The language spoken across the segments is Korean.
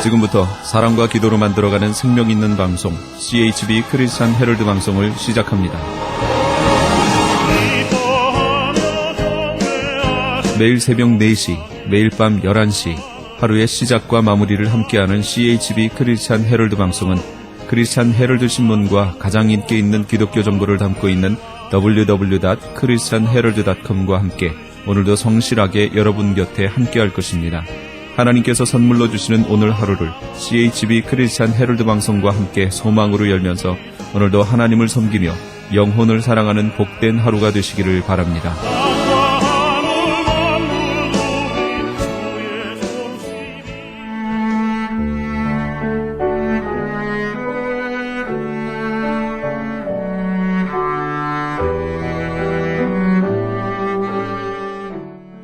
지금부터 사랑과 기도로 만들어가는 생명 있는 방송 CHB 크리스찬 헤럴드 방송을 시작합니다. 매일 새벽 4시, 매일 밤 11시 하루의 시작과 마무리를 함께하는 CHB 크리스찬 헤럴드 방송은 크리스찬 헤럴드 신문과 가장 인기 있는 기독교 정보를 담고 있는 www.christianherald.com과 함께 오늘도 성실하게 여러분 곁에 함께할 것입니다. 하나님께서 선물로 주시는 오늘 하루를 CHB 크리스찬 헤럴드 방송과 함께 소망으로 열면서 오늘도 하나님을 섬기며 영혼을 사랑하는 복된 하루가 되시기를 바랍니다.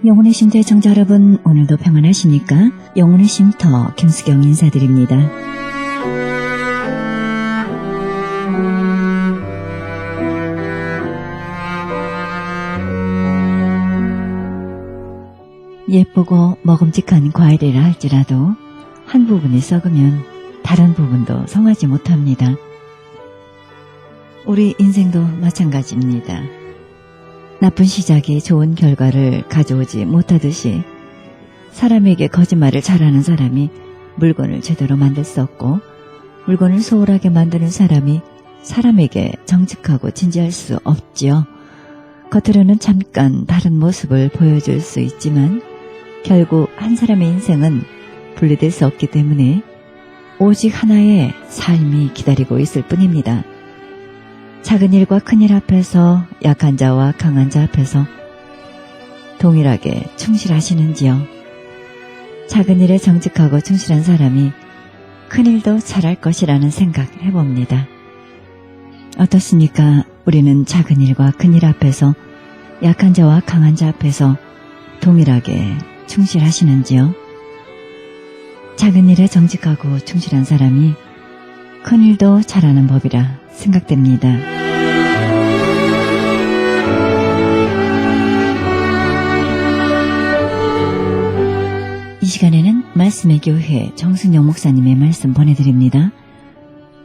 영혼의 쉼터의 청자 여러분, 오늘도 평안하십니까? 영혼의 쉼터 김수경 인사드립니다. 예쁘고 먹음직한 과일이라 할지라도 한 부분이 썩으면 다른 부분도 성하지 못합니다. 우리 인생도 마찬가지입니다. 나쁜 시작이 좋은 결과를 가져오지 못하듯이 사람에게 거짓말을 잘하는 사람이 물건을 제대로 만들 수 없고, 물건을 소홀하게 만드는 사람이 사람에게 정직하고 진지할 수 없지요. 겉으로는 잠깐 다른 모습을 보여줄 수 있지만 결국 한 사람의 인생은 분리될 수 없기 때문에 오직 하나의 삶이 기다리고 있을 뿐입니다. 작은 일과 큰 일 앞에서, 약한 자와 강한 자 앞에서 동일하게 충실하시는지요? 작은 일에 정직하고 충실한 사람이 큰 일도 잘할 것이라는 생각 해봅니다. 어떻습니까? 우리는 작은 일과 큰 일 앞에서, 약한 자와 강한 자 앞에서 동일하게 충실하시는지요? 작은 일에 정직하고 충실한 사람이 큰 일도 잘하는 법이라 생각됩니다. 이 시간에는 말씀의 교회 정순영 목사님의 말씀 보내드립니다.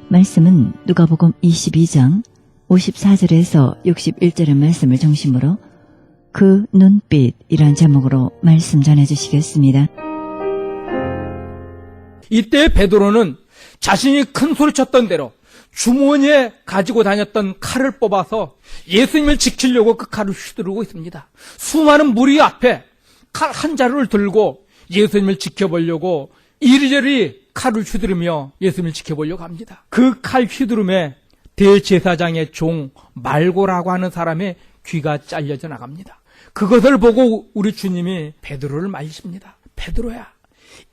말씀은 누가복음 22장 54절에서 61절의 말씀을 중심으로 그 눈빛이란 제목으로 말씀 전해주시겠습니다. 이때 베드로는 자신이 큰 소리 쳤던 대로 주머니에 가지고 다녔던 칼을 뽑아서 예수님을 지키려고 그 칼을 휘두르고 있습니다. 수많은 무리 앞에 칼 한 자루를 들고 예수님을 지켜보려고 이리저리 칼을 휘두르며 예수님을 지켜보려고 합니다. 그 칼 휘두름에 대제사장의 종 말고라고 하는 사람의 귀가 잘려져 나갑니다. 그것을 보고 우리 주님이 베드로를 말리십니다. 베드로야,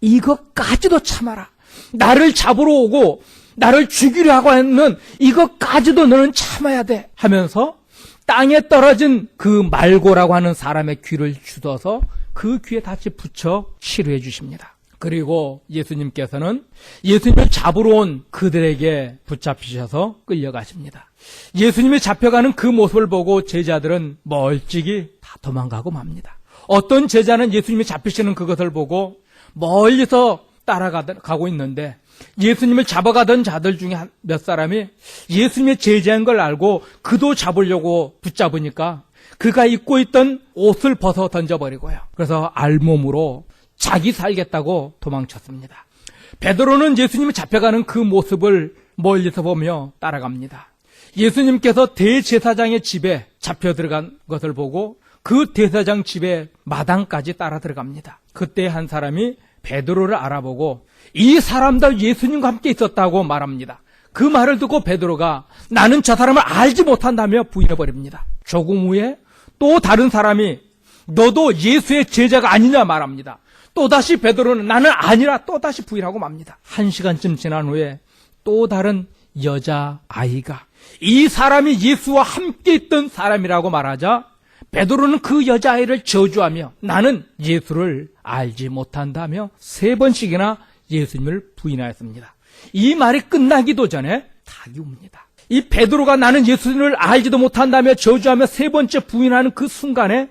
이것까지도 참아라. 나를 잡으러 오고 나를 죽이려 하고 하는 이것까지도 너는 참아야 돼 하면서 땅에 떨어진 그 말고라고 하는 사람의 귀를 주워서 그 귀에 다시 붙여 치료해 주십니다. 그리고 예수님께서는 예수님을 잡으러 온 그들에게 붙잡히셔서 끌려가십니다. 예수님이 잡혀가는 그 모습을 보고 제자들은 멀찍이 다 도망가고 맙니다. 어떤 제자는 예수님이 잡히시는 그것을 보고 멀리서 따라가고 있는데, 예수님을 잡아가던 자들 중에 몇 사람이 예수님의 제자인 걸 알고 그도 잡으려고 붙잡으니까 그가 입고 있던 옷을 벗어 던져버리고요. 그래서 알몸으로 자기 살겠다고 도망쳤습니다. 베드로는 예수님이 잡혀가는 그 모습을 멀리서 보며 따라갑니다. 예수님께서 대제사장의 집에 잡혀 들어간 것을 보고 그 대제사장 집의 마당까지 따라 들어갑니다. 그때 한 사람이 베드로를 알아보고 이 사람도 예수님과 함께 있었다고 말합니다. 그 말을 듣고 베드로가 나는 저 사람을 알지 못한다며 부인해버립니다. 조금 후에 또 다른 사람이 너도 예수의 제자가 아니냐 말합니다. 또다시 베드로는 나는 아니라 또다시 부인하고 맙니다. 1시간쯤 지난 후에 또 다른 여자아이가 이 사람이 예수와 함께 있던 사람이라고 말하자 베드로는 그 여자아이를 저주하며 나는 예수를 알지 못한다며 3번씩이나 예수님을 부인하였습니다. 이 말이 끝나기도 전에 닭이 웁니다. 이 베드로가 나는 예수님을 알지도 못한다며 저주하며 3번째 부인하는 그 순간에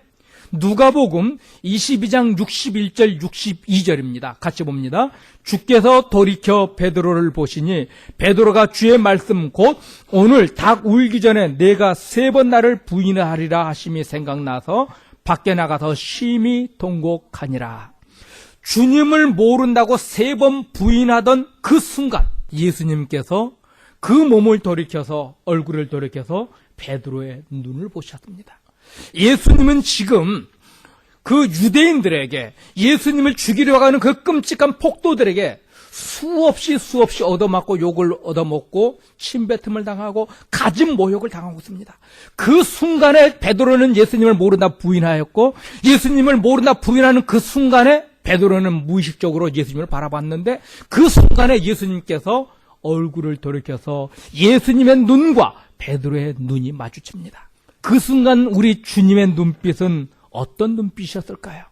누가복음 22장 61절 62절입니다. 같이 봅니다. 주께서 돌이켜 베드로를 보시니 베드로가 주의 말씀 곧 오늘 닭 울기 전에 내가 3번 나를 부인하리라 하심이 생각나서 밖에 나가서 심히 통곡하니라. 주님을 모른다고 3번 부인하던 그 순간 예수님께서 그 몸을 돌이켜서 얼굴을 돌이켜서 베드로의 눈을 보셨습니다. 예수님은 지금 그 유대인들에게 예수님을 죽이려 하는 그 끔찍한 폭도들에게 수없이 얻어맞고 욕을 얻어먹고 침뱉음을 당하고 가진 모욕을 당하고 있습니다. 그 순간에 베드로는 예수님을 모른다 부인하였고 예수님을 모른다 부인하는 그 순간에 베드로는 무의식적으로 예수님을 바라봤는데 그 순간에 예수님께서 얼굴을 돌이켜서 예수님의 눈과 베드로의 눈이 마주칩니다. 그 순간 우리 주님의 눈빛은 어떤 눈빛이었을까요?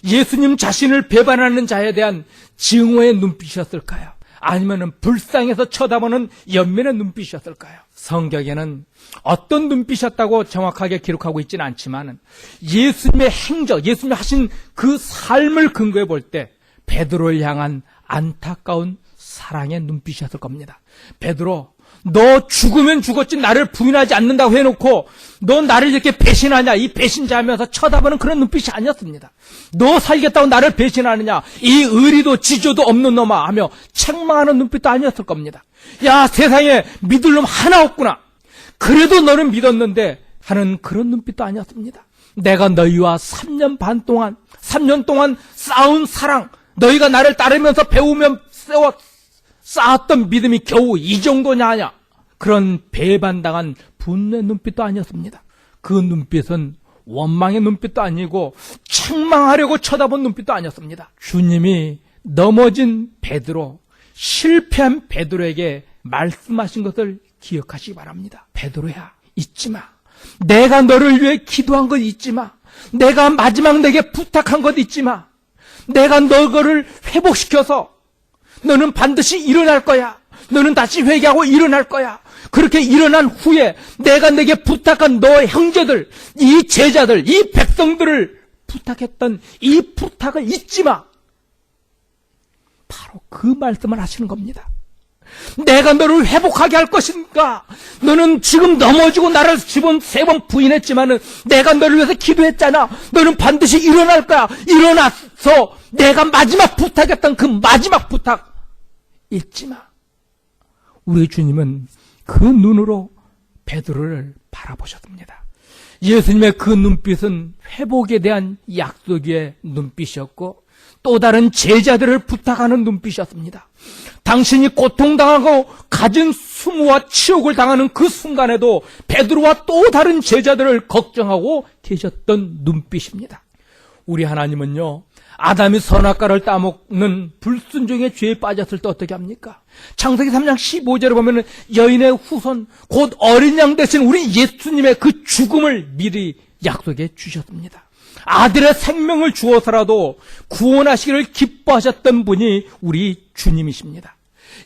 예수님 자신을 배반하는 자에 대한 증오의 눈빛이었을까요? 아니면 불쌍해서 쳐다보는 연민의 눈빛이었을까요? 성경에는 어떤 눈빛이었다고 정확하게 기록하고 있지는 않지만 예수님의 행적, 예수님이 하신 그 삶을 근거해 볼 때 베드로를 향한 안타까운 사랑의 눈빛이었을 겁니다. 베드로, 너 죽으면 죽었지 나를 부인하지 않는다고 해놓고 너 나를 이렇게 배신하냐, 이 배신자하면서 쳐다보는 그런 눈빛이 아니었습니다. 너 살겠다고 나를 배신하느냐, 이 의리도 지조도 없는 놈아 하며 책망하는 눈빛도 아니었을 겁니다. 야, 세상에 믿을 놈 하나 없구나, 그래도 너는 믿었는데 하는 그런 눈빛도 아니었습니다. 내가 너희와 3년 반 동안 3년 동안 쌓은 사랑, 너희가 나를 따르면서 배우며 쌓았던 믿음이 겨우 이 정도냐 하냐, 그런 배반당한 분노의 눈빛도 아니었습니다. 그 눈빛은 원망의 눈빛도 아니고 책망하려고 쳐다본 눈빛도 아니었습니다. 주님이 넘어진 베드로, 실패한 베드로에게 말씀하신 것을 기억하시기 바랍니다. 베드로야, 잊지 마. 내가 너를 위해 기도한 것 잊지 마. 내가 마지막 내게 부탁한 것 잊지 마. 내가 너를 회복시켜서 너는 반드시 일어날 거야. 너는 다시 회개하고 일어날 거야. 그렇게 일어난 후에 내가 내게 부탁한 너의 형제들, 이 제자들, 이 백성들을 부탁했던 이 부탁을 잊지 마. 바로 그 말씀을 하시는 겁니다. 내가 너를 회복하게 할 것인가? 너는 지금 넘어지고 나를 집은 3번 부인했지만은 내가 너를 위해서 기도했잖아. 너는 반드시 일어날 거야. 일어나서 내가 마지막 부탁했던 그 마지막 부탁 잊지 마. 우리 주님은 그 눈으로 베드로를 바라보셨습니다. 예수님의 그 눈빛은 회복에 대한 약속의 눈빛이었고 또 다른 제자들을 부탁하는 눈빛이었습니다. 당신이 고통당하고 가진 수모와 치욕을 당하는 그 순간에도 베드로와 또 다른 제자들을 걱정하고 계셨던 눈빛입니다. 우리 하나님은요, 아담이 선악과를 따먹는 불순종의 죄에 빠졌을 때 어떻게 합니까? 창세기 3장 15절에 보면 여인의 후손, 곧 어린 양 대신 우리 예수님의 그 죽음을 미리 약속해 주셨습니다. 아들의 생명을 주어서라도 구원하시기를 기뻐하셨던 분이 우리 주님이십니다.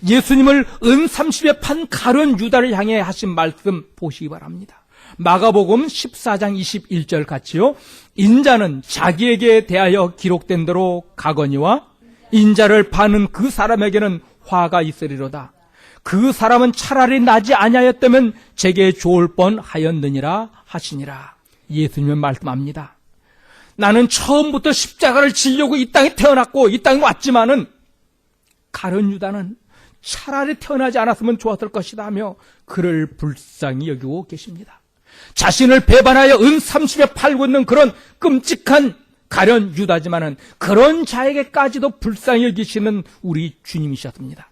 예수님을 은 30에 판 가룟 유다를 향해 하신 말씀 보시기 바랍니다. 마가복음 14장 21절 같이요. 인자는 자기에게 대하여 기록된 대로 가거니와 인자를 파는 그 사람에게는 화가 있으리로다. 그 사람은 차라리 나지 아니하였다면 제게 좋을 뻔하였느니라 하시니라. 예수님은 말씀합니다. 나는 처음부터 십자가를 지려고 이 땅에 태어났고 이 땅에 왔지만은 가룟 유다는 차라리 태어나지 않았으면 좋았을 것이다 하며 그를 불쌍히 여기고 계십니다. 자신을 배반하여 은 30에 팔고 있는 그런 끔찍한 가룟 유다지만은 그런 자에게까지도 불쌍히 여기시는 우리 주님이셨습니다.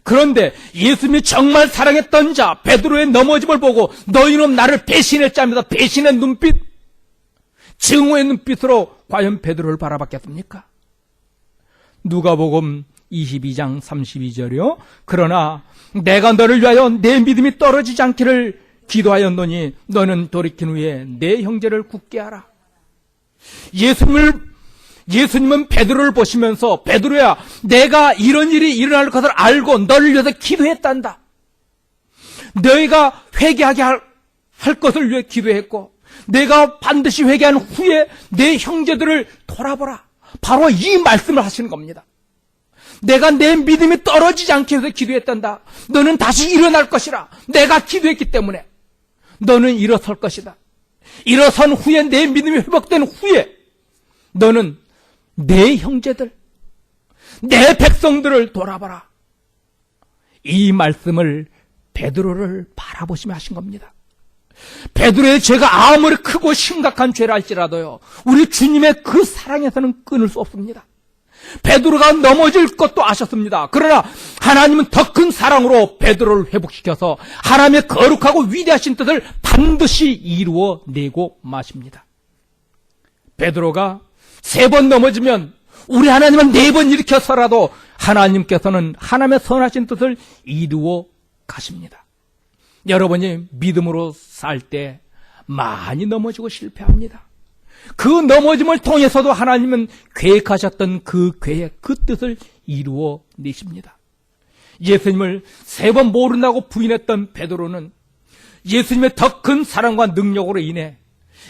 그런데 예수님이 정말 사랑했던 자 베드로의 넘어짐을 보고 너희는 나를 배신했지 하면서 배신의 눈빛, 증오의 눈빛으로 과연 베드로를 바라봤겠습니까? 누가복음 22장 32절이요. 그러나 내가 너를 위하여 내 믿음이 떨어지지 않기를 기도하였노니 너는 돌이킨 후에 내 형제를 굳게 하라. 예수님은 베드로를 보시면서 베드로야, 내가 이런 일이 일어날 것을 알고 너를 위해서 기도했단다. 너희가 회개하게 할 것을 위해 기도했고 내가 반드시 회개한 후에 내 형제들을 돌아보라. 바로 이 말씀을 하시는 겁니다. 내가 내 믿음이 떨어지지 않게 해서 기도했단다. 너는 다시 일어날 것이라. 내가 기도했기 때문에 너는 일어설 것이다. 일어선 후에 내 믿음이 회복된 후에 너는 내 형제들, 내 백성들을 돌아봐라. 이 말씀을 베드로를 바라보시며 하신 겁니다. 베드로의 죄가 아무리 크고 심각한 죄라 할지라도요, 우리 주님의 그 사랑에서는 끊을 수 없습니다. 베드로가 넘어질 것도 아셨습니다. 그러나 하나님은 더 큰 사랑으로 베드로를 회복시켜서 하나님의 거룩하고 위대하신 뜻을 반드시 이루어내고 마십니다. 베드로가 3번 넘어지면 우리 하나님은 4번 일으켜서라도 하나님께서는 하나님의 선하신 뜻을 이루어 가십니다. 여러분이 믿음으로 살 때 많이 넘어지고 실패합니다. 그 넘어짐을 통해서도 하나님은 계획하셨던 그 계획, 그 뜻을 이루어 내십니다. 예수님을 3번 모른다고 부인했던 베드로는 예수님의 더 큰 사랑과 능력으로 인해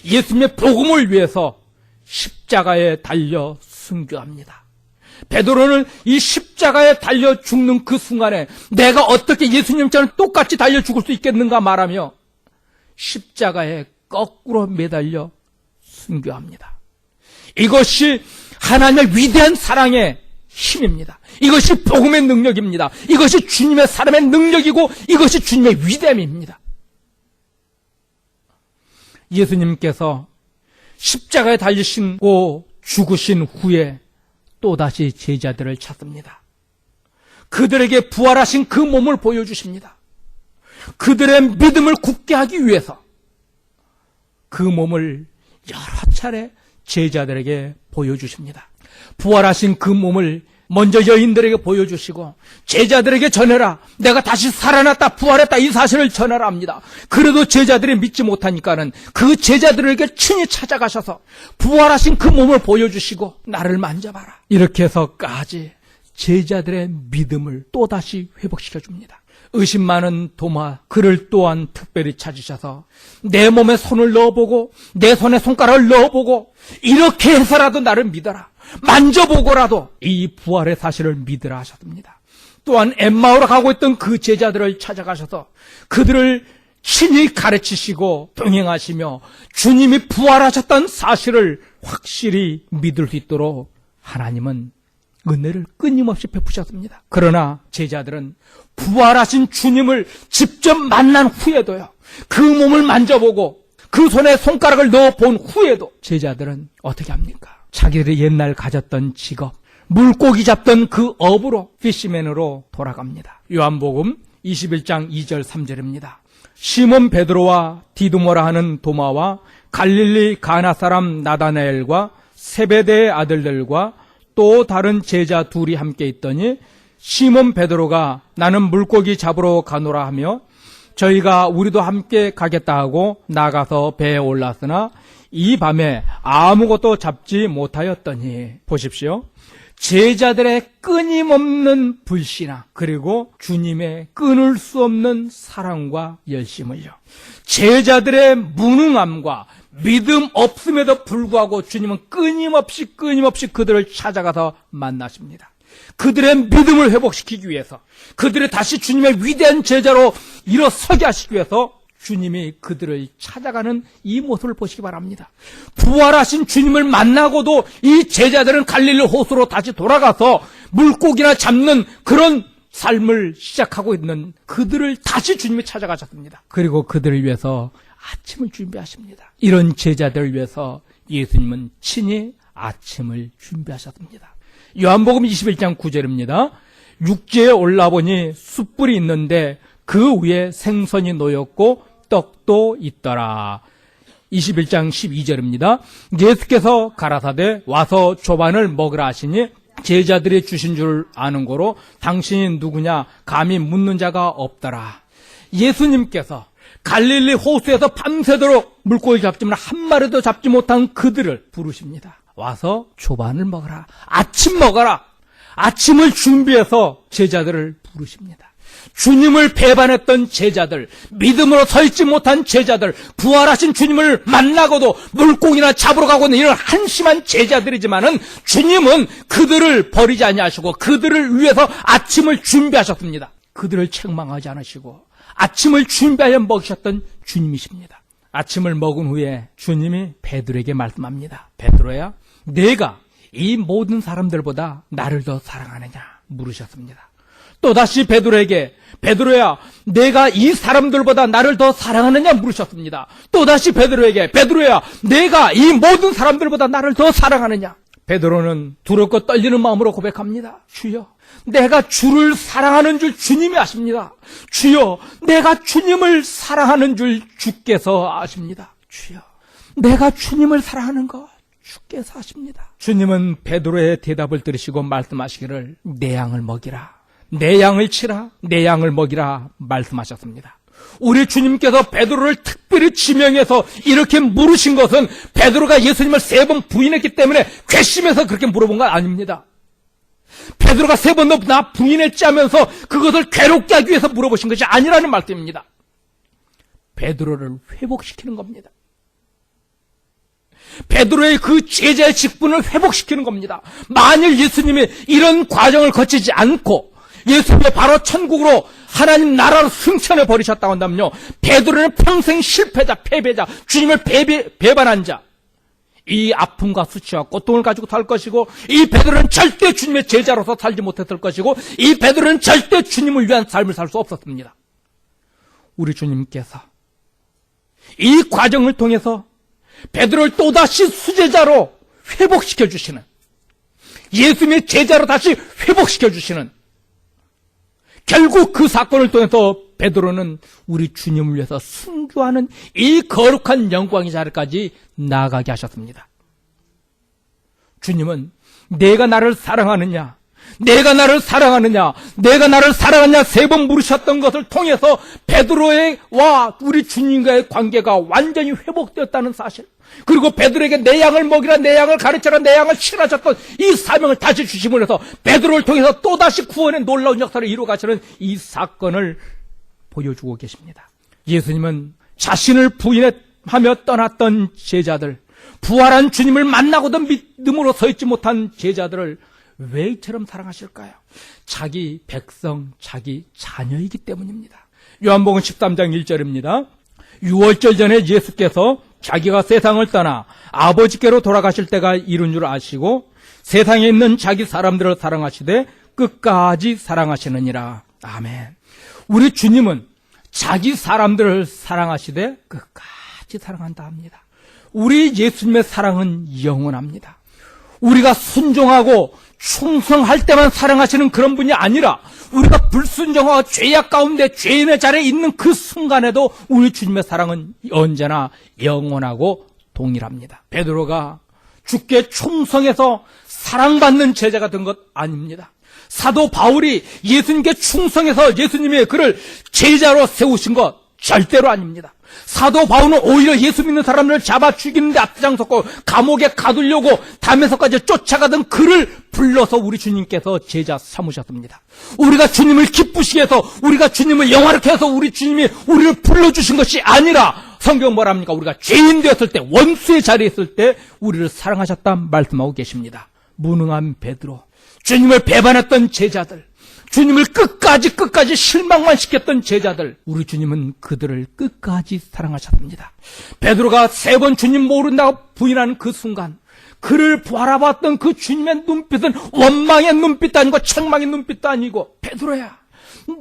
예수님의 복음을 위해서 십자가에 달려 순교합니다. 베드로는 이 십자가에 달려 죽는 그 순간에 내가 어떻게 예수님처럼 똑같이 달려 죽을 수 있겠는가 말하며 십자가에 거꾸로 매달려 순교합니다. 이것이 하나님의 위대한 사랑의 힘입니다. 이것이 복음의 능력입니다. 이것이 주님의 사람의 능력이고 이것이 주님의 위대함입니다. 예수님께서 십자가에 달리시고 죽으신 후에 또다시 제자들을 찾습니다. 그들에게 부활하신 그 몸을 보여주십니다. 그들의 믿음을 굳게 하기 위해서 그 몸을 여러 차례 제자들에게 보여주십니다. 부활하신 그 몸을 먼저 여인들에게 보여주시고 제자들에게 전해라. 내가 다시 살아났다, 부활했다, 이 사실을 전하라 합니다. 그래도 제자들이 믿지 못하니까는 그 제자들에게 친히 찾아가셔서 부활하신 그 몸을 보여주시고 나를 만져봐라. 이렇게 해서까지 제자들의 믿음을 또다시 회복시켜줍니다. 의심 많은 도마, 그를 또한 특별히 찾으셔서 내 몸에 손을 넣어보고 내 손에 손가락을 넣어보고 이렇게 해서라도 나를 믿어라. 만져보고라도 이 부활의 사실을 믿으라 하셨습니다. 또한 엠마오로 가고 있던 그 제자들을 찾아가셔서 그들을 친히 가르치시고 동행하시며 주님이 부활하셨다는 사실을 확실히 믿을 수 있도록 하나님은 은혜를 끊임없이 베푸셨습니다. 그러나 제자들은 부활하신 주님을 직접 만난 후에도요, 그 몸을 만져보고 그 손에 손가락을 넣어본 후에도 제자들은 어떻게 합니까? 자기들이 옛날 가졌던 직업, 물고기 잡던 그 업으로 피시맨으로 돌아갑니다. 요한복음 21장 2절 3절입니다. 시몬 베드로와 디두모라 하는 도마와 갈릴리 가나 사람 나다나엘과 세베대의 아들들과 또 다른 제자 둘이 함께 있더니 시몬 베드로가 나는 물고기 잡으러 가노라 하며 저희가 우리도 함께 가겠다 하고 나가서 배에 올랐으나 이 밤에 아무것도 잡지 못하였더니, 보십시오. 제자들의 끊임없는 불신앙, 그리고 주님의 끊을 수 없는 사랑과 열심을요, 제자들의 무능함과 믿음 없음에도 불구하고 주님은 끊임없이 그들을 찾아가서 만나십니다. 그들의 믿음을 회복시키기 위해서, 그들을 다시 주님의 위대한 제자로 일어서게 하시기 위해서 주님이 그들을 찾아가는 이 모습을 보시기 바랍니다. 부활하신 주님을 만나고도 이 제자들은 갈릴리 호수로 다시 돌아가서 물고기나 잡는 그런 삶을 시작하고 있는 그들을 다시 주님이 찾아가셨습니다. 그리고 그들을 위해서 아침을 준비하십니다. 이런 제자들을 위해서 예수님은 친히 아침을 준비하셨습니다. 요한복음 21장 9절입니다. 육지에 올라보니 숯불이 있는데 그 위에 생선이 놓였고 떡도 있더라. 21장 12절입니다. 예수께서 가라사대 와서 조반을 먹으라 하시니 제자들이 주신 줄 아는 고로 당신이 누구냐 감히 묻는 자가 없더라. 예수님께서 갈릴리 호수에서 밤새도록 물고기 잡지만 한 마리도 잡지 못한 그들을 부르십니다. 와서 조반을 먹어라. 아침 먹어라. 아침을 준비해서 제자들을 부르십니다. 주님을 배반했던 제자들, 믿음으로 서 있지 못한 제자들, 부활하신 주님을 만나고도 물고기나 잡으러 가고는 이런 한심한 제자들이지만은 주님은 그들을 버리지 아니하시고 그들을 위해서 아침을 준비하셨습니다. 그들을 책망하지 않으시고 아침을 준비하여 먹이셨던 주님이십니다. 아침을 먹은 후에 주님이 베드로에게 말씀합니다. 베드로야, 내가 이 모든 사람들보다 나를 더 사랑하느냐 물으셨습니다. 또다시 베드로에게 베드로야, 내가 이 사람들보다 나를 더 사랑하느냐 물으셨습니다. 또다시 베드로에게 베드로야, 내가 이 모든 사람들보다 나를 더 사랑하느냐. 베드로는 두렵고 떨리는 마음으로 고백합니다. 주여, 내가 주를 사랑하는 줄 주님이 아십니다. 주여, 내가 주님을 사랑하는 줄 주께서 아십니다. 주여, 내가 주님을 사랑하는 것 주께서 아십니다. 주님은 베드로의 대답을 들으시고 말씀하시기를 내 양을 먹이라, 내 양을 치라, 내 양을 먹이라 말씀하셨습니다. 우리 주님께서 베드로를 특별히 지명해서 이렇게 물으신 것은 베드로가 예수님을 3번 부인했기 때문에 괘씸해서 그렇게 물어본 건 아닙니다. 베드로가 3번 너 나 부인했지 하면서 그것을 괴롭게 하기 위해서 물어보신 것이 아니라는 말씀입니다. 베드로를 회복시키는 겁니다. 베드로의 그 제자의 직분을 회복시키는 겁니다. 만일 예수님이 이런 과정을 거치지 않고 예수님이 바로 천국으로 하나님 나라로 승천해 버리셨다고 한다면요, 베드로는 평생 실패자, 패배자, 주님을 배반한 자, 이 아픔과 수치와 고통을 가지고 살 것이고, 이 베드로는 절대 주님의 제자로서 살지 못했을 것이고, 이 베드로는 절대 주님을 위한 삶을 살 수 없었습니다. 우리 주님께서 이 과정을 통해서 베드로를 또다시 수제자로 회복시켜 주시는, 예수님의 제자로 다시 회복시켜 주시는, 결국 그 사건을 통해서 베드로는 우리 주님을 위해서 순교하는 이 거룩한 영광의 자리까지 나아가게 하셨습니다. 주님은 내가 나를 사랑하느냐, 내가 나를 사랑하느냐, 내가 나를 사랑하느냐 3번 물으셨던 것을 통해서 베드로와 우리 주님과의 관계가 완전히 회복되었다는 사실, 그리고 베드로에게 내 양을 먹이라, 내 양을 가르쳐라, 내 양을 치라셨던 이 사명을 다시 주심을 해서 베드로를 통해서 또다시 구원의 놀라운 역사를 이루어 가시는 이 사건을 보여주고 계십니다. 예수님은 자신을 부인하며 떠났던 제자들, 부활한 주님을 만나고도 믿음으로 서 있지 못한 제자들을 왜 이처럼 사랑하실까요? 자기 백성, 자기 자녀이기 때문입니다. 요한복음 13장 1절입니다. 6월절 전에 예수께서 자기가 세상을 떠나 아버지께로 돌아가실 때가 이른 줄 아시고 세상에 있는 자기 사람들을 사랑하시되 끝까지 사랑하시느니라. 아멘. 우리 주님은 자기 사람들을 사랑하시되 끝까지 사랑한다 합니다. 우리 예수님의 사랑은 영원합니다. 우리가 순종하고 충성할 때만 사랑하시는 그런 분이 아니라 우리가 불순종하고 죄악 가운데 죄인의 자리에 있는 그 순간에도 우리 주님의 사랑은 언제나 영원하고 동일합니다. 베드로가 주께 충성해서 사랑받는 제자가 된 것 아닙니다. 사도 바울이 예수님께 충성해서 예수님이 그를 제자로 세우신 것 절대로 아닙니다. 사도 바울은 오히려 예수 믿는 사람들을 잡아 죽이는데 앞장섰고 감옥에 가두려고 담에서까지 쫓아가던 그를 불러서 우리 주님께서 제자 삼으셨습니다. 우리가 주님을 기쁘시게 해서, 우리가 주님을 영화롭게 해서 우리 주님이 우리를 불러주신 것이 아니라, 성경 뭐라 합니까? 우리가 죄인 되었을 때, 원수의 자리에 있을 때 우리를 사랑하셨다 말씀하고 계십니다. 무능한 베드로, 주님을 배반했던 제자들, 주님을 끝까지 실망만 시켰던 제자들, 우리 주님은 그들을 끝까지 사랑하셨습니다. 베드로가 3번 주님 모른다고 부인하는 그 순간, 그를 바라봤던 그 주님의 눈빛은 원망의 눈빛도 아니고 책망의 눈빛도 아니고, 베드로야,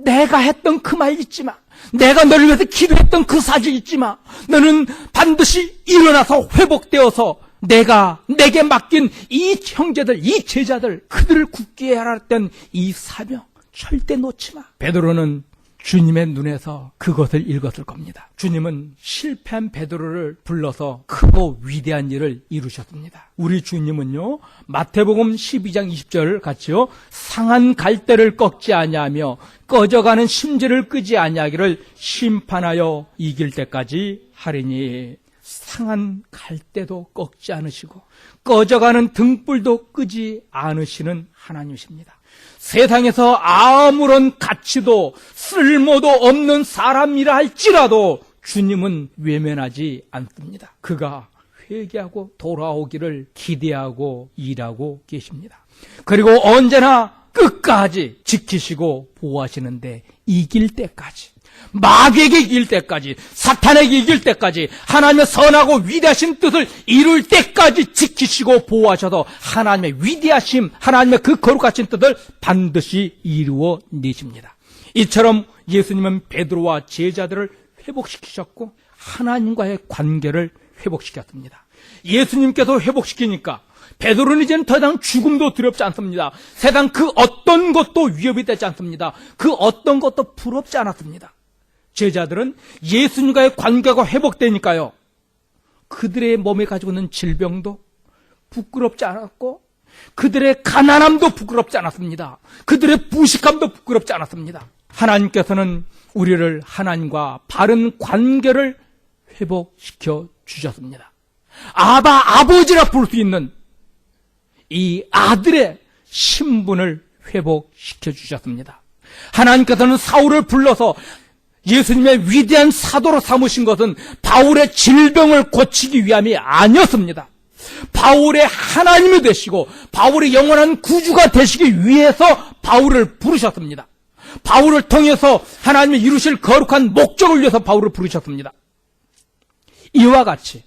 내가 했던 그 말 잊지 마. 내가 너를 위해서 기도했던 그 사실 잊지 마. 너는 반드시 일어나서 회복되어서 내게 맡긴 이 형제들, 이 제자들, 그들을 굳게 하라 했던 이 사명 절대 놓지 마. 베드로는 주님의 눈에서 그것을 읽었을 겁니다. 주님은 실패한 베드로를 불러서 크고 위대한 일을 이루셨습니다. 우리 주님은요, 마태복음 12장 20절 같이요, 상한 갈대를 꺾지 아니하며 꺼져가는 심지를 끄지 아니하기를 심판하여 이길 때까지 하리니. 상한 갈대도 꺾지 않으시고 꺼져가는 등불도 끄지 않으시는 하나님이십니다. 세상에서 아무런 가치도 쓸모도 없는 사람이라 할지라도 주님은 외면하지 않습니다. 그가 회개하고 돌아오기를 기대하고 일하고 계십니다. 그리고 언제나 끝까지 지키시고 보호하시는데 이길 때까지, 마귀에게 이길 때까지, 사탄에게 이길 때까지, 하나님의 선하고 위대하신 뜻을 이룰 때까지 지키시고 보호하셔서 하나님의 위대하심, 하나님의 그 거룩하신 뜻을 반드시 이루어 내십니다. 이처럼 예수님은 베드로와 제자들을 회복시키셨고 하나님과의 관계를 회복시켰습니다. 예수님께서 회복시키니까 베드로는 이제는 더 이상 죽음도 두렵지 않습니다. 세상 그 어떤 것도 위협이 되지 않습니다. 그 어떤 것도 부럽지 않았습니다. 제자들은 예수님과의 관계가 회복되니까요, 그들의 몸에 가지고 있는 질병도 부끄럽지 않았고 그들의 가난함도 부끄럽지 않았습니다. 그들의 부식함도 부끄럽지 않았습니다. 하나님께서는 우리를 하나님과 바른 관계를 회복시켜 주셨습니다. 아버지라 부를 수 있는 이 아들의 신분을 회복시켜 주셨습니다. 하나님께서는 사울을 불러서 예수님의 위대한 사도로 삼으신 것은 바울의 질병을 고치기 위함이 아니었습니다. 바울의 하나님이 되시고 바울의 영원한 구주가 되시기 위해서 바울을 부르셨습니다. 바울을 통해서 하나님이 이루실 거룩한 목적을 위해서 바울을 부르셨습니다. 이와 같이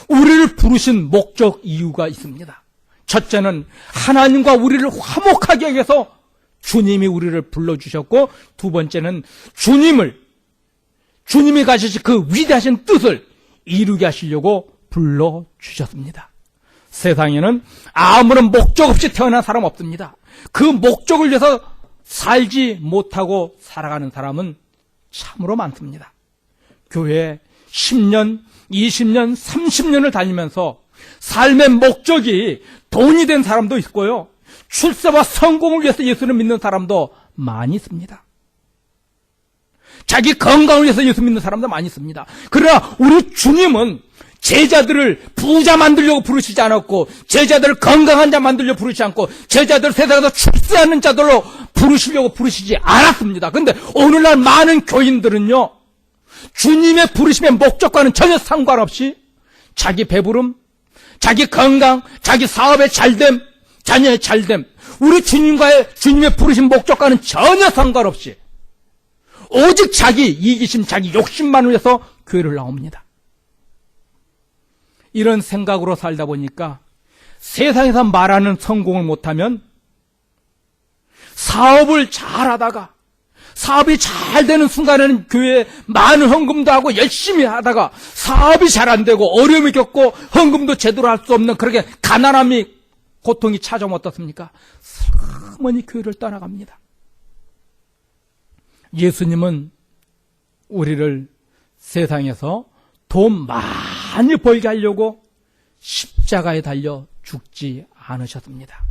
우리를 부르신 목적 이유가 있습니다. 첫째는 하나님과 우리를 화목하게 위해서 주님이 우리를 불러주셨고, 두 번째는 주님이 가지신 그 위대하신 뜻을 이루게 하시려고 불러주셨습니다. 세상에는 아무런 목적 없이 태어난 사람 없습니다. 그 목적을 위해서 살지 못하고 살아가는 사람은 참으로 많습니다. 교회에 10년, 20년, 30년을 다니면서 삶의 목적이 돈이 된 사람도 있고요, 출세와 성공을 위해서 예수를 믿는 사람도 많이 있습니다. 자기 건강을 위해서 예수 믿는 사람도 많이 있습니다. 그러나 우리 주님은 제자들을 부자 만들려고 부르시지 않았고, 제자들을 건강한 자 만들려고 부르시지 않고, 제자들을 세상에서 출세하는 자들로 부르시려고 부르시지 않았습니다. 그런데 오늘날 많은 교인들은요, 주님의 부르심의 목적과는 전혀 상관없이 자기 배부름, 자기 건강, 자기 사업의 잘됨, 자녀의 잘됨, 우리 주님의 부르신 목적과는 전혀 상관없이 오직 자기 이기심, 자기 욕심만을 위해서 교회를 나옵니다. 이런 생각으로 살다 보니까 세상에서 말하는 성공을 못하면 사업을 잘하다가, 사업이 잘 되는 순간에는 교회에 많은 헌금도 하고 열심히 하다가 사업이 잘 안 되고 어려움이 겪고 헌금도 제대로 할 수 없는 그렇게 가난함이, 고통이 찾아오면 어떻습니까? 슬그머니 교회를 떠나갑니다. 예수님은 우리를 세상에서 돈 많이 벌게 하려고 십자가에 달려 죽지 않으셨습니다.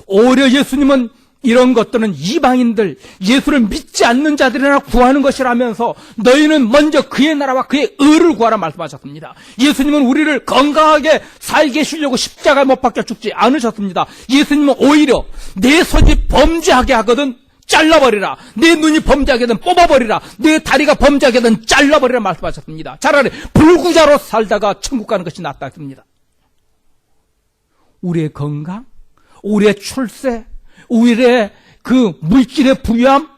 오히려 예수님은 이런 것들은 이방인들, 예수를 믿지 않는 자들이나 구하는 것이라면서 너희는 먼저 그의 나라와 그의 의를 구하라 말씀하셨습니다. 예수님은 우리를 건강하게 살게 하시려고 십자가에 못 박혀 죽지 않으셨습니다. 예수님은 오히려 내 손이 범죄하게 하거든 잘라버리라, 내 눈이 범죄하게 된 뽑아버리라, 내 다리가 범죄하게 된 잘라버리라 말씀하셨습니다. 차라리 불구자로 살다가 천국 가는 것이 낫다 했습니다. 우리의 건강, 우리의 출세, 우리의 그 물질의 부유함,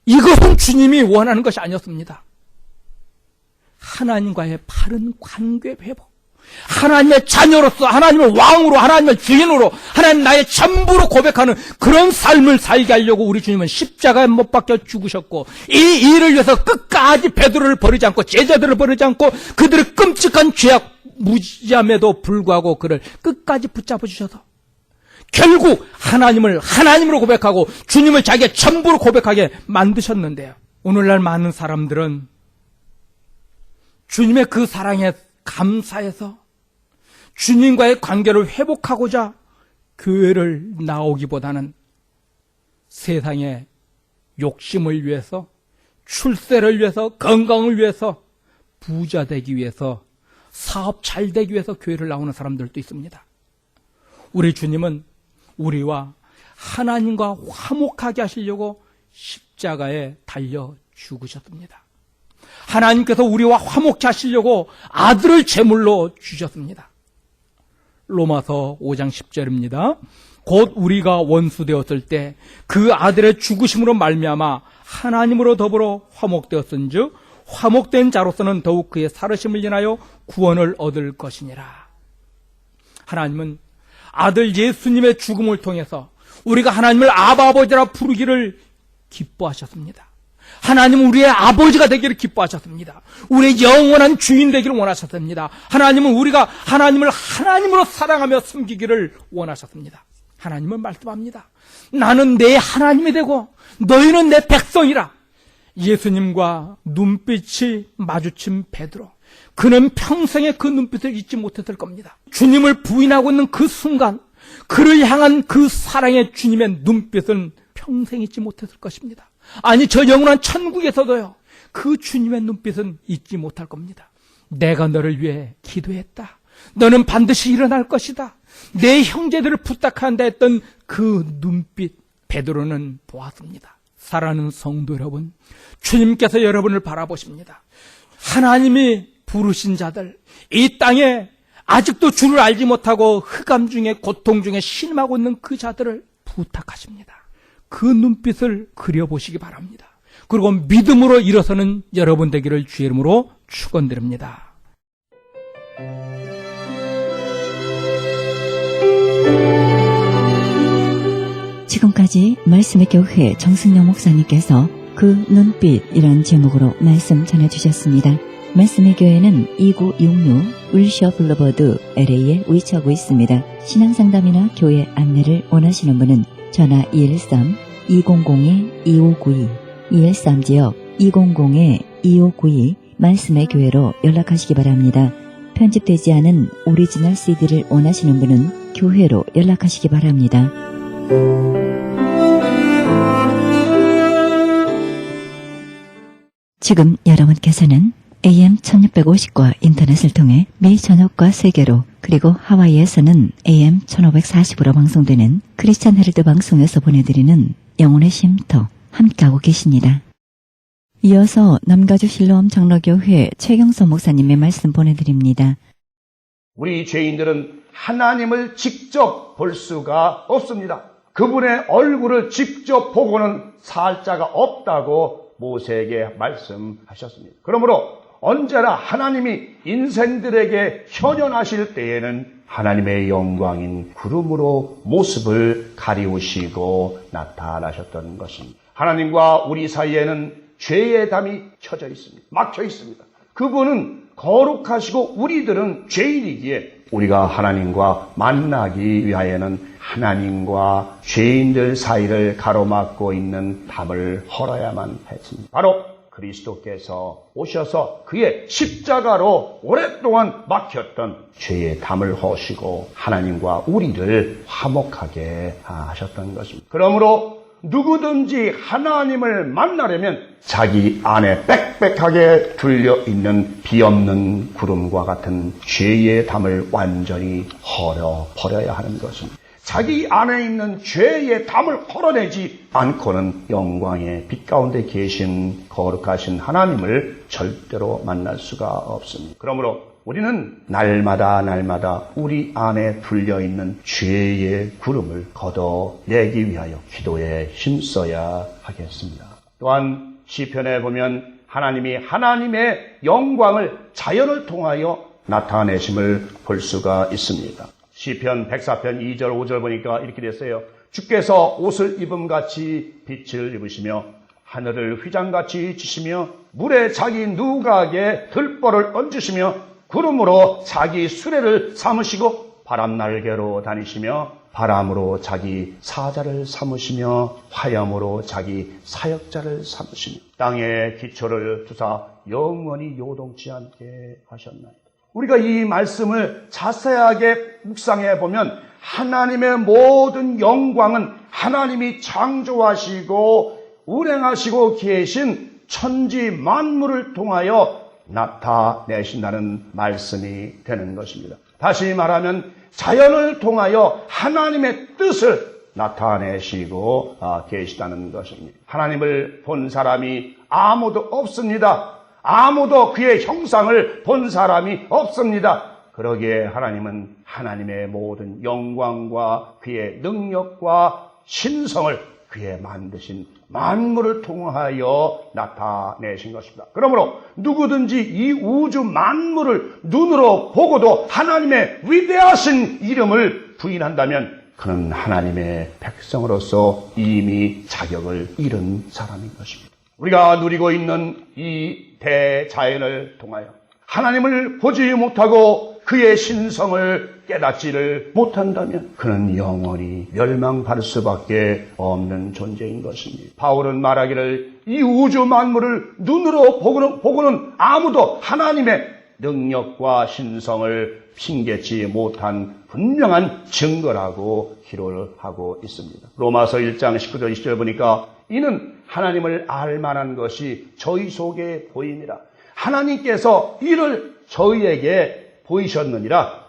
이것은 주님이 원하는 것이 아니었습니다. 하나님과의 바른 관계 회복, 하나님의 자녀로서, 하나님의 왕으로, 하나님의 주인으로, 하나님 나의 전부로 고백하는 그런 삶을 살게 하려고 우리 주님은 십자가에 못 박혀 죽으셨고, 이 일을 위해서 끝까지 베드로를 버리지 않고 제자들을 버리지 않고 그들의 끔찍한 죄악 무지함에도 불구하고 그를 끝까지 붙잡아 주셔서 결국 하나님을 하나님으로 고백하고 주님을 자기의 전부로 고백하게 만드셨는데요, 오늘날 많은 사람들은 주님의 그 사랑에 감사해서 주님과의 관계를 회복하고자 교회를 나오기보다는 세상의 욕심을 위해서, 출세를 위해서, 건강을 위해서, 부자 되기 위해서, 사업 잘 되기 위해서 교회를 나오는 사람들도 있습니다. 우리 주님은 우리와 하나님과 화목하게 하시려고 십자가에 달려 죽으셨습니다. 하나님께서 우리와 화목케 하시려고 아들을 제물로 주셨습니다. 로마서 5장 10절입니다. 곧 우리가 원수 되었을 때 그 아들의 죽으심으로 말미암아 하나님으로 더불어 화목되었은즉 화목된 자로서는 더욱 그의 살으심을 인하여 구원을 얻을 것이니라. 하나님은 아들 예수님의 죽음을 통해서 우리가 하나님을 아바 아버지라 부르기를 기뻐하셨습니다. 하나님은 우리의 아버지가 되기를 기뻐하셨습니다. 우리의 영원한 주인 되기를 원하셨습니다. 하나님은 우리가 하나님을 하나님으로 사랑하며 섬기기를 원하셨습니다. 하나님은 말씀합니다. 나는 내 하나님이 되고 너희는 내 백성이라. 예수님과 눈빛이 마주친 베드로, 그는 평생에 그 눈빛을 잊지 못했을 겁니다. 주님을 부인하고 있는 그 순간 그를 향한 그 사랑의 주님의 눈빛은 평생 잊지 못했을 것입니다. 아니, 저 영원한 천국에서도요, 그 주님의 눈빛은 잊지 못할 겁니다. 내가 너를 위해 기도했다. 너는 반드시 일어날 것이다. 내 형제들을 부탁한다 했던 그 눈빛, 베드로는 보았습니다. 사랑하는 성도 여러분, 주님께서 여러분을 바라보십니다. 하나님이 부르신 자들, 이 땅에 아직도 주를 알지 못하고 흑암 중에 고통 중에 신음하고 있는 그 자들을 부탁하십니다. 그 눈빛을 그려보시기 바랍니다. 그리고 믿음으로 일어서는 여러분 되기를 주의 이름으로 축원드립니다. 지금까지 말씀의 교회 정승영 목사님께서 그 눈빛이란 제목으로 말씀 전해주셨습니다. 말씀의 교회는 2966 울셔 블루버드 LA에 위치하고 있습니다. 신앙상담이나 교회 안내를 원하시는 분은 전화 213-200-2592 213지역 200-2592 말씀의 교회로 연락하시기 바랍니다. 편집되지 않은 오리지널 CD를 원하시는 분은 교회로 연락하시기 바랍니다. 지금 여러분께서는 AM 1650과 인터넷을 통해 미 전역과 세계로, 그리고 하와이에서는 AM 1540으로 방송되는 크리스찬 헤럴드 방송에서 보내드리는 영혼의 쉼터 함께하고 계십니다. 이어서 남가주 실로암 장로교회 최경서 목사님의 말씀 보내드립니다. 우리 죄인들은 하나님을 직접 볼 수가 없습니다. 그분의 얼굴을 직접 보고는 살 자가 없다고 모세에게 말씀하셨습니다. 그러므로 언제나 하나님이 인생들에게 현현하실 때에는 하나님의 영광인 구름으로 모습을 가리우시고 나타나셨던 것입니다. 하나님과 우리 사이에는 죄의 담이 쳐져 있습니다. 막혀 있습니다. 그분은 거룩하시고 우리들은 죄인이기에 우리가 하나님과 만나기 위하여는 하나님과 죄인들 사이를 가로막고 있는 담을 헐어야만 했습니다. 바로 그리스도께서 오셔서 그의 십자가로 오랫동안 막혔던 죄의 담을 허시고 하나님과 우리를 화목하게 하셨던 것입니다. 그러므로 누구든지 하나님을 만나려면 자기 안에 빽빽하게 둘려있는 비없는 구름과 같은 죄의 담을 완전히 헐어버려야 하는 것입니다. 자기 안에 있는 죄의 담을 헐어내지 않고는 영광의 빛 가운데 계신 거룩하신 하나님을 절대로 만날 수가 없습니다. 그러므로 우리는 날마다 우리 안에 둘려있는 죄의 구름을 걷어내기 위하여 기도에 힘써야 하겠습니다. 또한 시편에 보면 하나님이 하나님의 영광을 자연을 통하여 나타내심을 볼 수가 있습니다. 시편 104편 2절 5절 보니까 이렇게 됐어요. 주께서 옷을 입음같이 빛을 입으시며 하늘을 휘장같이 지시며 물에 자기 누각에 들벌을 얹으시며 구름으로 자기 수레를 삼으시고 바람 날개로 다니시며 바람으로 자기 사자를 삼으시며 화염으로 자기 사역자를 삼으시며 땅에 기초를 두사 영원히 요동치 않게 하셨나이다. 우리가 이 말씀을 자세하게 묵상해 보면 하나님의 모든 영광은 하나님이 창조하시고 운행하시고 계신 천지 만물을 통하여 나타내신다는 말씀이 되는 것입니다. 다시 말하면 자연을 통하여 하나님의 뜻을 나타내시고 계시다는 것입니다. 하나님을 본 사람이 아무도 없습니다. 아무도 그의 형상을 본 사람이 없습니다. 그러기에 하나님은 하나님의 모든 영광과 그의 능력과 신성을 그의 만드신 만물을 통하여 나타내신 것입니다. 그러므로 누구든지 이 우주 만물을 눈으로 보고도 하나님의 위대하신 이름을 부인한다면 그는 하나님의 백성으로서 이미 자격을 잃은 사람인 것입니다. 우리가 누리고 있는 이 대자연을 통하여 하나님을 보지 못하고 그의 신성을 깨닫지를 못한다면 그는 영원히 멸망받을 수밖에 없는 존재인 것입니다. 바울은 말하기를 이 우주 만물을 눈으로 보고는 아무도 하나님의 능력과 신성을 핑계치 못한 분명한 증거라고 기록을 하고 있습니다. 로마서 1장 19절 20절 보니까 이는 하나님을 알 만한 것이 저희 속에 보이니라. 하나님께서 이를 저희에게 보이셨느니라.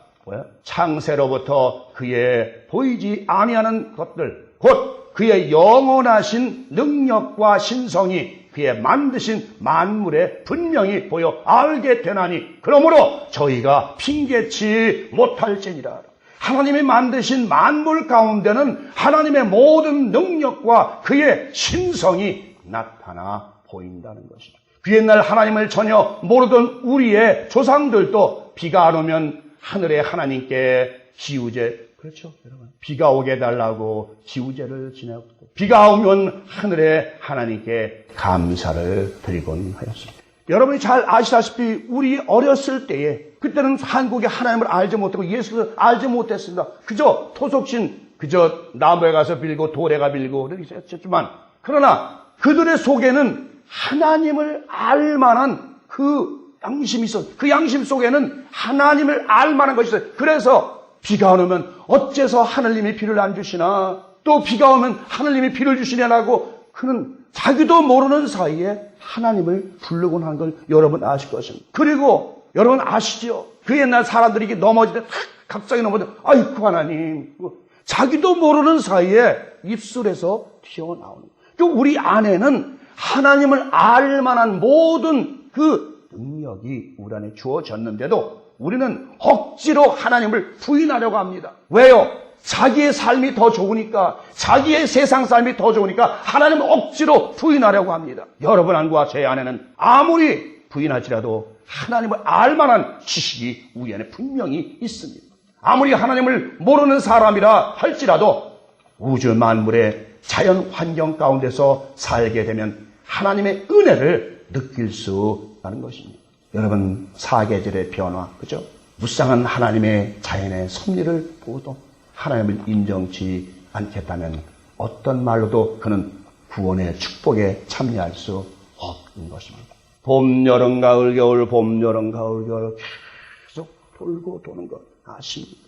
창세로부터 그의 보이지 아니하는 것들 곧 그의 영원하신 능력과 신성이 그의 만드신 만물에 분명히 보여 알게 되나니 그러므로 저희가 핑계치 못할지니라. 하나님이 만드신 만물 가운데는 하나님의 모든 능력과 그의 신성이 나타나 보인다는 것이죠. 그 옛날 하나님을 전혀 모르던 우리의 조상들도 비가 안 오면 하늘의 하나님께 지우제, 그렇죠 여러분, 비가 오게 해달라고 지우제를 지내고 비가 오면 하늘의 하나님께 감사를 드리곤 하였습니다. 여러분이 잘 아시다시피 우리 어렸을 때에 그때는 한국에 하나님을 알지 못하고 예수를 알지 못했습니다. 그저 토속신, 그저 나무에 가서 빌고 돌에 가 빌고 이렇게 했지만 그러나 그들의 속에는 하나님을 알 만한 그 양심이 있었어요. 그 양심 속에는 하나님을 알 만한 것이 있어요. 그래서 비가 오면 어째서 하느님이 비를 안 주시나, 또 비가 오면 하느님이 비를 주시냐라고 그는 자기도 모르는 사이에 하나님을 부르곤 한 걸 여러분 아실 것입니다. 그리고 여러분 아시죠? 그 옛날 사람들이 이렇게 넘어질 때 갑자기 넘어질 때 아이고 하나님, 자기도 모르는 사이에 입술에서 튀어나오는 거예요. 우리 안에는 하나님을 알 만한 모든 그 능력이 우리 안에 주어졌는데도 우리는 억지로 하나님을 부인하려고 합니다. 왜요? 자기의 삶이 더 좋으니까, 자기의 세상 삶이 더 좋으니까 하나님을 억지로 부인하려고 합니다. 여러분 안과 제 안에는 아무리 부인할지라도 하나님을 알 만한 지식이 우리 안에 분명히 있습니다. 아무리 하나님을 모르는 사람이라 할지라도 우주 만물의 자연 환경 가운데서 살게 되면 하나님의 은혜를 느낄 수 있다는 것입니다. 여러분, 사계절의 변화, 그죠? 무쌍한 하나님의 자연의 섭리를 보고도 하나님을 인정치 않겠다면 어떤 말로도 그는 구원의 축복에 참여할 수 없는 것입니다. 봄, 여름, 가을, 겨울, 봄, 여름, 가을, 겨울 계속 돌고 도는 것 아십니까?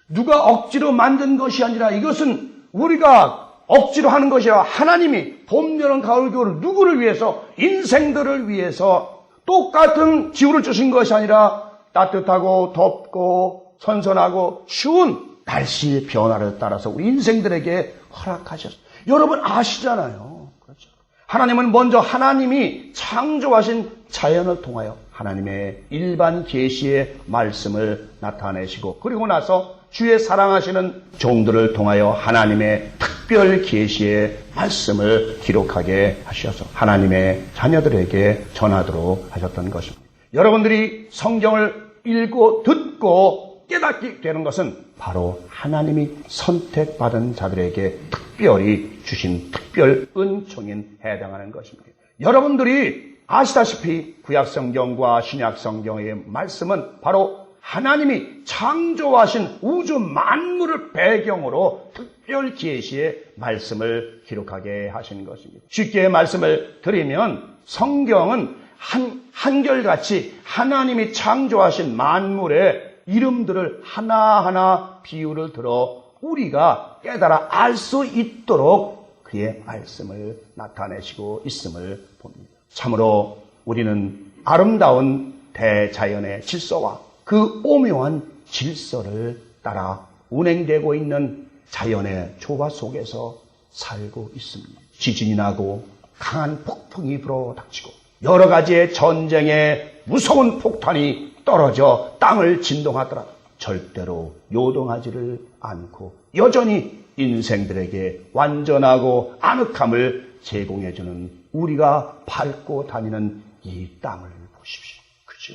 누가 억지로 만든 것이 아니라 이것은 우리가 억지로 하는 것이 아니라 하나님이 봄, 여름, 가을, 겨울 누구를 위해서, 인생들을 위해서 똑같은 기후를 주신 것이 아니라 따뜻하고 덥고 선선하고 추운 날씨 변화를 따라서 우리 인생들에게 허락하셨어요. 여러분 아시잖아요. 그렇죠? 하나님은 먼저 하나님이 창조하신 자연을 통하여 하나님의 일반 계시의 말씀을 나타내시고 그리고 나서 주의 사랑하시는 종들을 통하여 하나님의 특별 계시의 말씀을 기록하게 하셔서 하나님의 자녀들에게 전하도록 하셨던 것입니다. 여러분들이 성경을 읽고 듣고 깨닫게 되는 것은 바로 하나님이 선택받은 자들에게 특별히 주신 특별 은총인 해당하는 것입니다. 여러분들이 아시다시피 구약성경과 신약성경의 말씀은 바로 하나님이 창조하신 우주 만물을 배경으로 특별 계시의 말씀을 기록하게 하신 것입니다. 쉽게 말씀을 드리면 성경은 한결같이 하나님이 창조하신 만물의 이름들을 하나하나 비유를 들어 우리가 깨달아 알 수 있도록 그의 말씀을 나타내시고 있음을 봅니다. 참으로 우리는 아름다운 대자연의 질서와 그 오묘한 질서를 따라 운행되고 있는 자연의 조화 속에서 살고 있습니다. 지진이 나고 강한 폭풍이 불어닥치고 여러 가지의 전쟁에 무서운 폭탄이 떨어져 땅을 진동하더라도 절대로 요동하지를 않고 여전히 인생들에게 완전하고 아늑함을 제공해주는 우리가 밟고 다니는 이 땅을 보십시오. 그죠?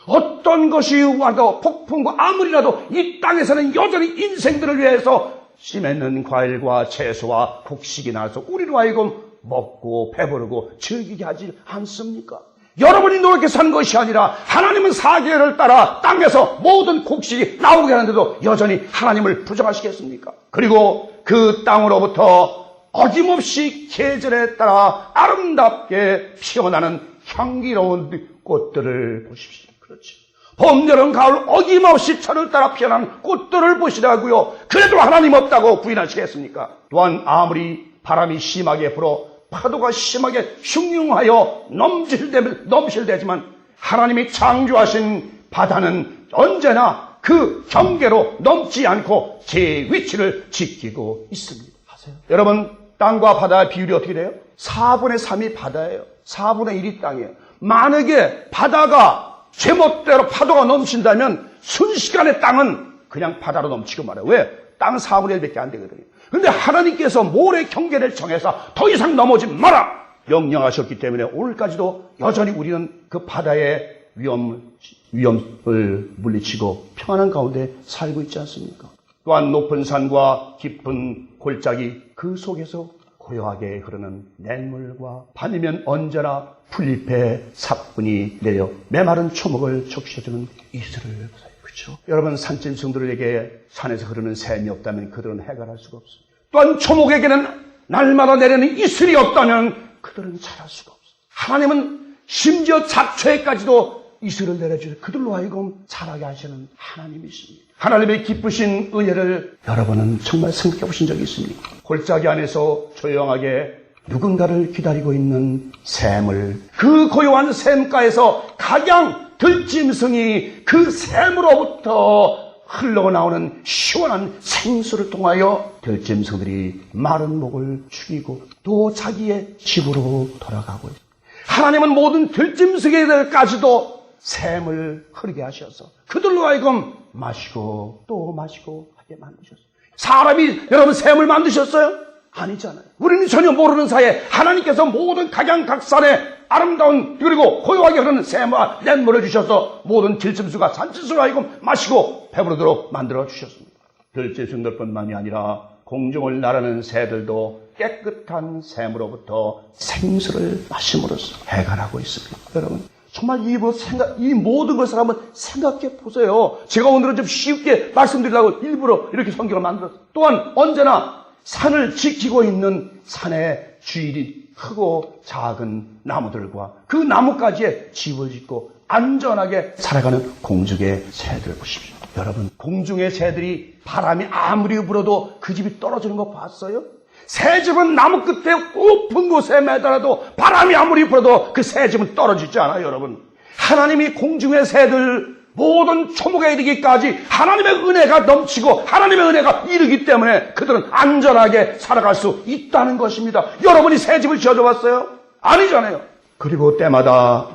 어떤 것이 와도 폭풍과 아무리라도 이 땅에서는 여전히 인생들을 위해서 씨 맺는 과일과 채소와 곡식이 나서 우리로 하여금 먹고 배부르고 즐기게 하지 않습니까? 여러분이 노력해서 한 것이 아니라 하나님은 사계를 따라 땅에서 모든 곡식이 나오게 하는데도 여전히 하나님을 부정하시겠습니까? 그리고 그 땅으로부터 어김없이 계절에 따라 아름답게 피어나는 향기로운 꽃들을 보십시오. 그렇죠. 봄, 여름, 가을 어김없이 철을 따라 피어나는 꽃들을 보시라고요. 그래도 하나님 없다고 부인하시겠습니까? 또한 아무리 바람이 심하게 불어 파도가 심하게 흉흉하여 넘실대지만 하나님이 창조하신 바다는 언제나 그 경계로 넘지 않고 제 위치를 지키고 있습니다. 아세요? 여러분, 땅과 바다의 비율이 어떻게 돼요? 4분의 3이 바다예요. 4분의 1이 땅이에요. 만약에 바다가 제멋대로 파도가 넘친다면 순식간에 땅은 그냥 바다로 넘치고 말아요. 왜? 땅은 4분의 1밖에 안 되거든요. 그런데 하나님께서 모래 경계를 정해서 더 이상 넘어오지 마라 명령하셨기 때문에 오늘까지도 여전히 우리는 그 바다의 위험을 물리치고 평안한 가운데 살고 있지 않습니까? 또한 높은 산과 깊은 골짜기 그 속에서 고요하게 흐르는 냇물과 밤이면 언제나 풀잎에 사뿐히 내려 메마른 초목을 적셔주는 이슬을 보세요. 그렇죠? 여러분, 산짐승들에게 산에서 흐르는 샘이 없다면 그들은 해결할 수가 없어요. 또한 초목에게는 날마다 내리는 이슬이 없다면 그들은 자랄 수가 없어요. 하나님은 심지어 잡초에까지도 이슬을 내려주셔서 그들로 하여금 자라게 하시는 하나님이십니다. 하나님의 기쁘신 은혜를 여러분은 정말 생각해 보신 적이 있습니까? 골짜기 안에서 조용하게 누군가를 기다리고 있는 샘을, 그 고요한 샘가에서 각양 들짐승이 그 샘으로부터 흘러나오는 시원한 생수를 통하여 들짐승들이 마른 목을 죽이고 또 자기의 집으로 돌아가고 있습니다. 하나님은 모든 들짐승에게까지도 샘을 흐르게 하셔서 그들로 하여금 마시고 또 마시고 하게 만드셨어요. 사람이 여러분 샘을 만드셨어요? 아니잖아요. 우리는 전혀 모르는 사이에 하나님께서 모든 각양각산의 아름다운 그리고 고요하게 흐르는 샘과 냇물을 주셔서 모든 들짐승과 산짐승을 하여금 마시고 배부르도록 만들어 주셨습니다. 들짐승들뿐만이 아니라 공중을 나르는 새들도 깨끗한 샘으로부터 생수를 마심으로써 해결하고 있습니다. 여러분, 정말 이 모든 것을 한번 생각해 보세요. 제가 오늘은 좀 쉽게 말씀드리려고 일부러 이렇게 성경을 만들었어요. 또한 언제나 산을 지키고 있는 산의 주인이 크고 작은 나무들과 그 나무까지의 집을 짓고 안전하게 살아가는 공중의 새들 보십시오. 여러분, 공중의 새들이 바람이 아무리 불어도 그 집이 떨어지는 거 봤어요? 새 집은 나무 끝에 높은 곳에 매달아도 바람이 아무리 불어도 그 새 집은 떨어지지 않아요, 여러분. 하나님이 공중의 새들 모든 초목에 이르기까지 하나님의 은혜가 넘치고 하나님의 은혜가 이르기 때문에 그들은 안전하게 살아갈 수 있다는 것입니다. 여러분이 새 집을 지어줘 봤어요? 아니잖아요. 그리고 때마다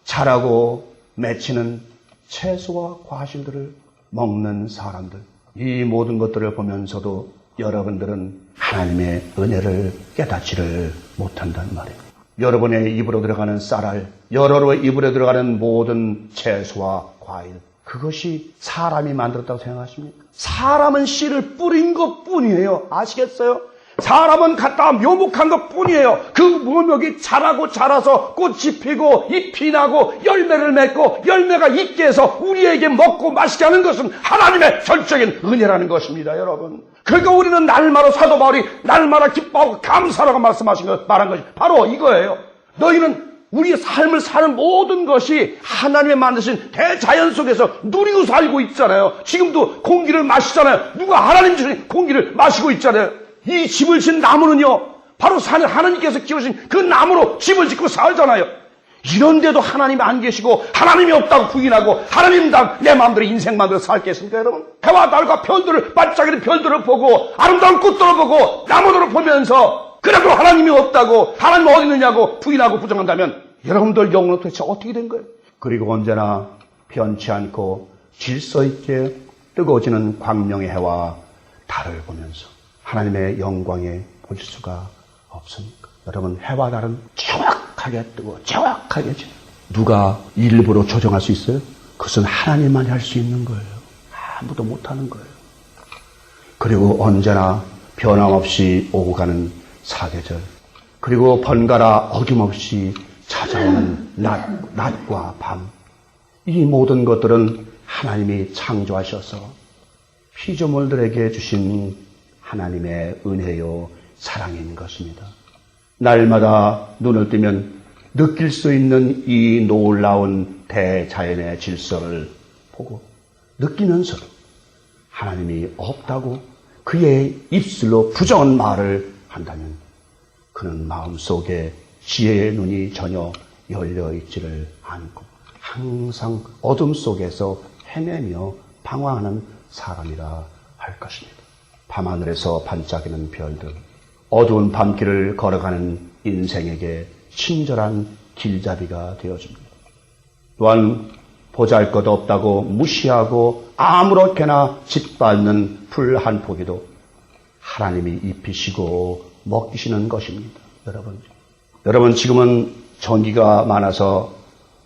자라고 맺히는 채소와 과실들을 먹는 사람들, 이 모든 것들을 보면서도 여러분들은 하나님의 은혜를 깨닫지를 못한단 말이에요. 여러분의 입으로 들어가는 쌀알, 여러분의 입으로 들어가는 모든 채소와 과일, 그것이 사람이 만들었다고 생각하십니까? 사람은 씨를 뿌린 것뿐이에요. 아시겠어요? 사람은 갖다 묘목한 것뿐이에요. 그 묘목이 자라고 자라서 꽃이 피고 잎이 나고 열매를 맺고 열매가 있게 해서 우리에게 먹고 마시게 하는 것은 하나님의 전적인 은혜라는 것입니다, 여러분. 그러니까 우리는 날마다 사도 바울이 날마다 기뻐하고 감사라고 말한 것이 바로 이거예요. 너희는 우리의 삶을 사는 모든 것이 하나님의 만드신 대자연 속에서 누리고 살고 있잖아요. 지금도 공기를 마시잖아요. 누가 하나님 주신 공기를 마시고 있잖아요. 이 집을 진 나무는요, 바로 하나님께서 키우신 그 나무로 집을 짓고 살잖아요. 이런데도 하나님이 안 계시고 하나님이 없다고 부인하고 하나님 내 마음대로 인생 마음대로 살겠습니까 여러분? 해와 달과 별들을 반짝이는 별들을 보고 아름다운 꽃들을 보고 나무들을 보면서 그래도 하나님이 없다고 하나님 어디 있느냐고 부인하고 부정한다면 여러분들 영혼은 도대체 어떻게 된 거예요? 그리고 언제나 변치 않고 질서 있게 뜨거워지는 광명의 해와 달을 보면서 하나님의 영광에 볼 수가 없습니까? 여러분 해와 달은 정확하게 뜨고 정확하게 누가 일부러 조정할 수 있어요? 그것은 하나님만이 할 수 있는 거예요. 아무도 못하는 거예요. 그리고 언제나 변함없이 오고 가는 사계절 그리고 번갈아 어김없이 찾아오는 낮과 밤 이 모든 것들은 하나님이 창조하셔서 피조물들에게 주신 하나님의 은혜요 사랑인 것입니다. 날마다 눈을 뜨면 느낄 수 있는 이 놀라운 대자연의 질서를 보고 느끼면서도 하나님이 없다고 그의 입술로 부정한 말을 한다면 그는 마음속에 지혜의 눈이 전혀 열려있지를 않고 항상 어둠 속에서 헤매며 방황하는 사람이라 할 것입니다. 밤하늘에서 반짝이는 별들, 어두운 밤길을 걸어가는 인생에게 친절한 길잡이가 되어줍니다. 또한 보잘것없다고 무시하고 아무렇게나 짓밟는 풀 한 포기도 하나님이 입히시고 먹이시는 것입니다. 여러분 지금은 전기가 많아서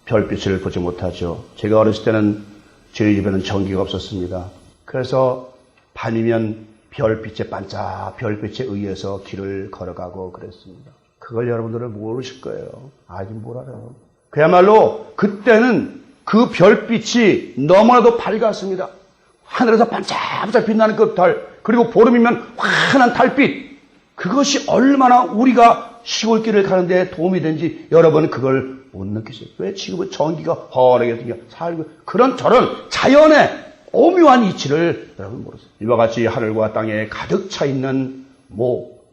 별빛을 보지 못하죠. 제가 어렸을 때는 저희 집에는 전기가 없었습니다. 그래서 밤이면 별빛에 의해서 길을 걸어가고 그랬습니다. 그걸 여러분들은 모르실 거예요. 아직 뭘 알아요. 그야말로 그때는 그 별빛이 너무나도 밝았습니다. 하늘에서 반짝반짝 빛나는 그 달, 그리고 보름이면 환한 달빛. 그것이 얼마나 우리가 시골길을 가는데 도움이 되는지 여러분은 그걸 못 느끼세요. 왜 지금은 전기가 훤하게 등겨 살고 그런 저런 자연의 오묘한 이치를 여러분 모르세요. 이와 같이 하늘과 땅에 가득 차 있는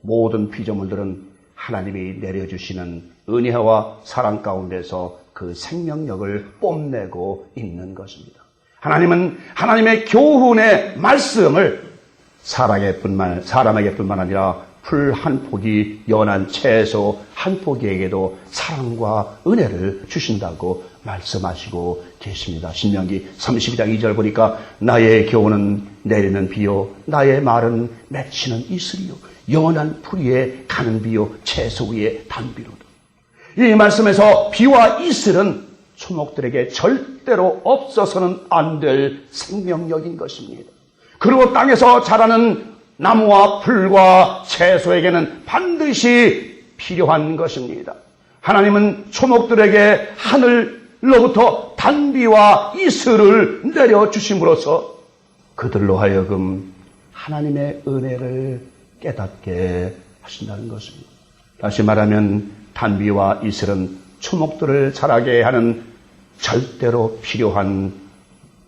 모든 피조물들은 하나님이 내려주시는 은혜와 사랑 가운데서 그 생명력을 뽐내고 있는 것입니다. 하나님은 하나님의 교훈의 말씀을 사람에게뿐만 아니라 풀 한 포기 연한 채소 한 포기에게도 사랑과 은혜를 주신다고 말씀하시고 계십니다. 신명기 32장 2절 보니까 나의 교훈은 내리는 비요 나의 말은 맺히는 이슬이요 연한 풀 위에 가는 비요 채소 위에 단비로다. 이 말씀에서 비와 이슬은 초목들에게 절대로 없어서는 안 될 생명력인 것입니다. 그리고 땅에서 자라는 나무와 풀과 채소에게는 반드시 필요한 것입니다. 하나님은 초목들에게 하늘로부터 단비와 이슬을 내려주심으로써 그들로 하여금 하나님의 은혜를 깨닫게 하신다는 것입니다. 다시 말하면 단비와 이슬은 초목들을 자라게 하는 절대로 필요한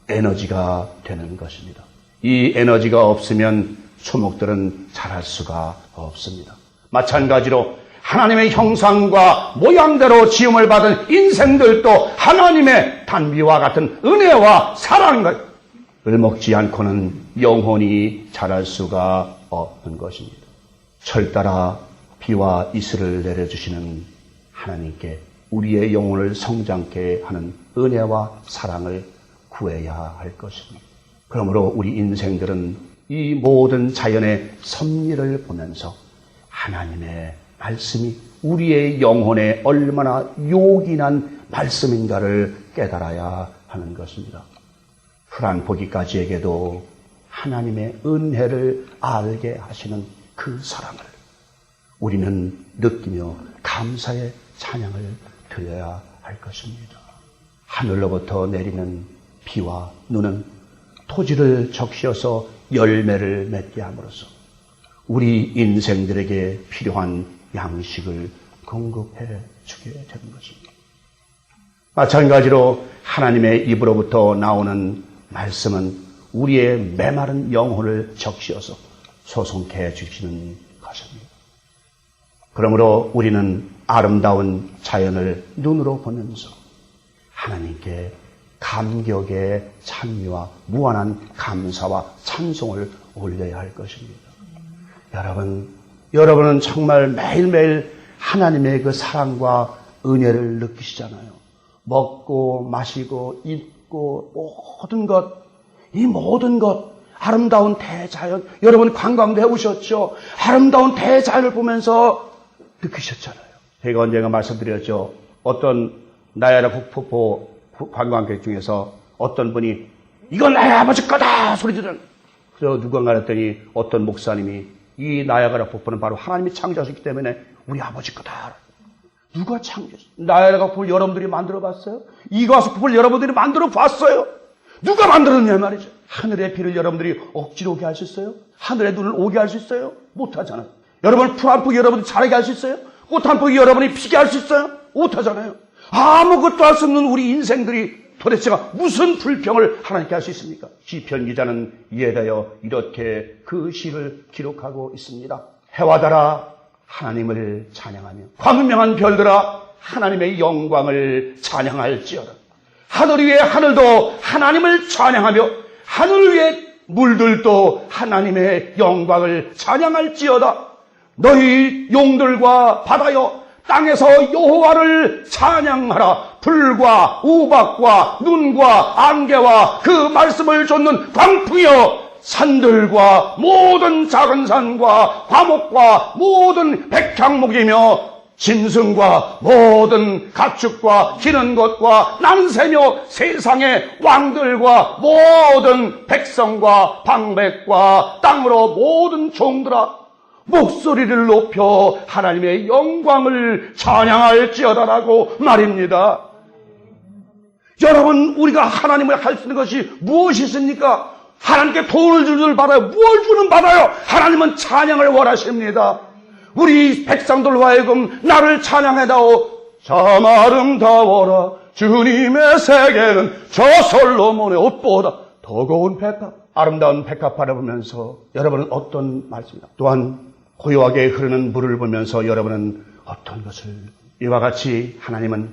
에너지가 되는 것입니다. 이 에너지가 없으면 초목들은 자랄 수가 없습니다. 마찬가지로 하나님의 형상과 모양대로 지음을 받은 인생들도 하나님의 단비와 같은 은혜와 사랑을 먹지 않고는 영원히 자랄 수가 없는 것입니다. 철따라 비와 이슬을 내려주시는 하나님께 우리의 영혼을 성장케 하는 은혜와 사랑을 구해야 할 것입니다. 그러므로 우리 인생들은 이 모든 자연의 섭리를 보면서 하나님의 말씀이 우리의 영혼에 얼마나 요긴한 말씀인가를 깨달아야 하는 것입니다. 풀 한 포기까지에게도 하나님의 은혜를 알게 하시는 그 사랑을 우리는 느끼며 감사의 찬양을 드려야 할 것입니다. 하늘로부터 내리는 비와 눈은 토지를 적셔서 열매를 맺게 함으로써 우리 인생들에게 필요한 양식을 공급해 주게 되는 것입니다. 마찬가지로 하나님의 입으로부터 나오는 말씀은 우리의 메마른 영혼을 적시어서 소송케 해주시는 것입니다. 그러므로 우리는 아름다운 자연을 눈으로 보면서 하나님께 감격의 찬미와 무한한 감사와 찬송을 올려야 할 것입니다. 여러분은 정말 매일매일 하나님의 그 사랑과 은혜를 느끼시잖아요. 먹고 마시고 입고 이 모든 것 아름다운 대자연, 여러분 관광대 오셨죠? 아름다운 대자연을 보면서 느끼셨잖아요. 제가 언젠가 말씀드렸죠. 어떤 나야라 북폭포 관광객 중에서 어떤 분이 이건 나의 아버지 거다 소리 지르는, 그래서 누군가 그랬더니 어떤 목사님이 이 나야가라 폭포는 바로 하나님이 창조하셨기 때문에 우리 아버지 거다. 누가 창조했어요? 나야가라 폭포를 여러분들이 만들어 봤어요? 이과수 폭포를 여러분들이 만들어 봤어요? 누가 만들었냐 말이죠. 하늘의 비를 여러분들이 억지로 오게 할 수 있어요? 하늘의 눈을 오게 할 수 있어요? 못하잖아요. 여러분 풀 한 폭이 여러분들이 자라게 할 수 있어요? 꽃 한 폭이 여러분이 피게 할 수 있어요? 못하잖아요. 아무것도 할 수 없는 우리 인생들이 도대체가 무슨 불평을 하나님께 할 수 있습니까? 시편 기자는 이에 대하여 이렇게 그 시를 기록하고 있습니다. 해와 달아 하나님을 찬양하며 광명한 별들아 하나님의 영광을 찬양할지어다. 하늘 위의 하늘도 하나님을 찬양하며 하늘 위의 물들도 하나님의 영광을 찬양할지어다. 너희 용들과 바다여 땅에서 여호와를 찬양하라. 불과 우박과 눈과 안개와 그 말씀을 좇는 광풍이여 산들과 모든 작은 산과 과목과 모든 백향목이며 짐승과 모든 가축과 기는 것과 난새며 세상의 왕들과 모든 백성과 방백과 땅으로 모든 종들아 목소리를 높여 하나님의 영광을 찬양할지어다라고 말입니다. 여러분, 우리가 하나님을 할 수 있는 것이 무엇이 있습니까? 하나님께 돈을 주는 받아요. 무엇 주는 받아요? 하나님은 찬양을 원하십니다. 우리 백성들로 하여금 나를 찬양해다오. 참 아름다워라 주님의 세계는 저 솔로몬의 옷보다 더 고운 백합. 아름다운 백합 바라보면서 여러분은 어떤 말씀입니다. 또한 고요하게 흐르는 물을 보면서 여러분은 어떤 것을, 이와 같이 하나님은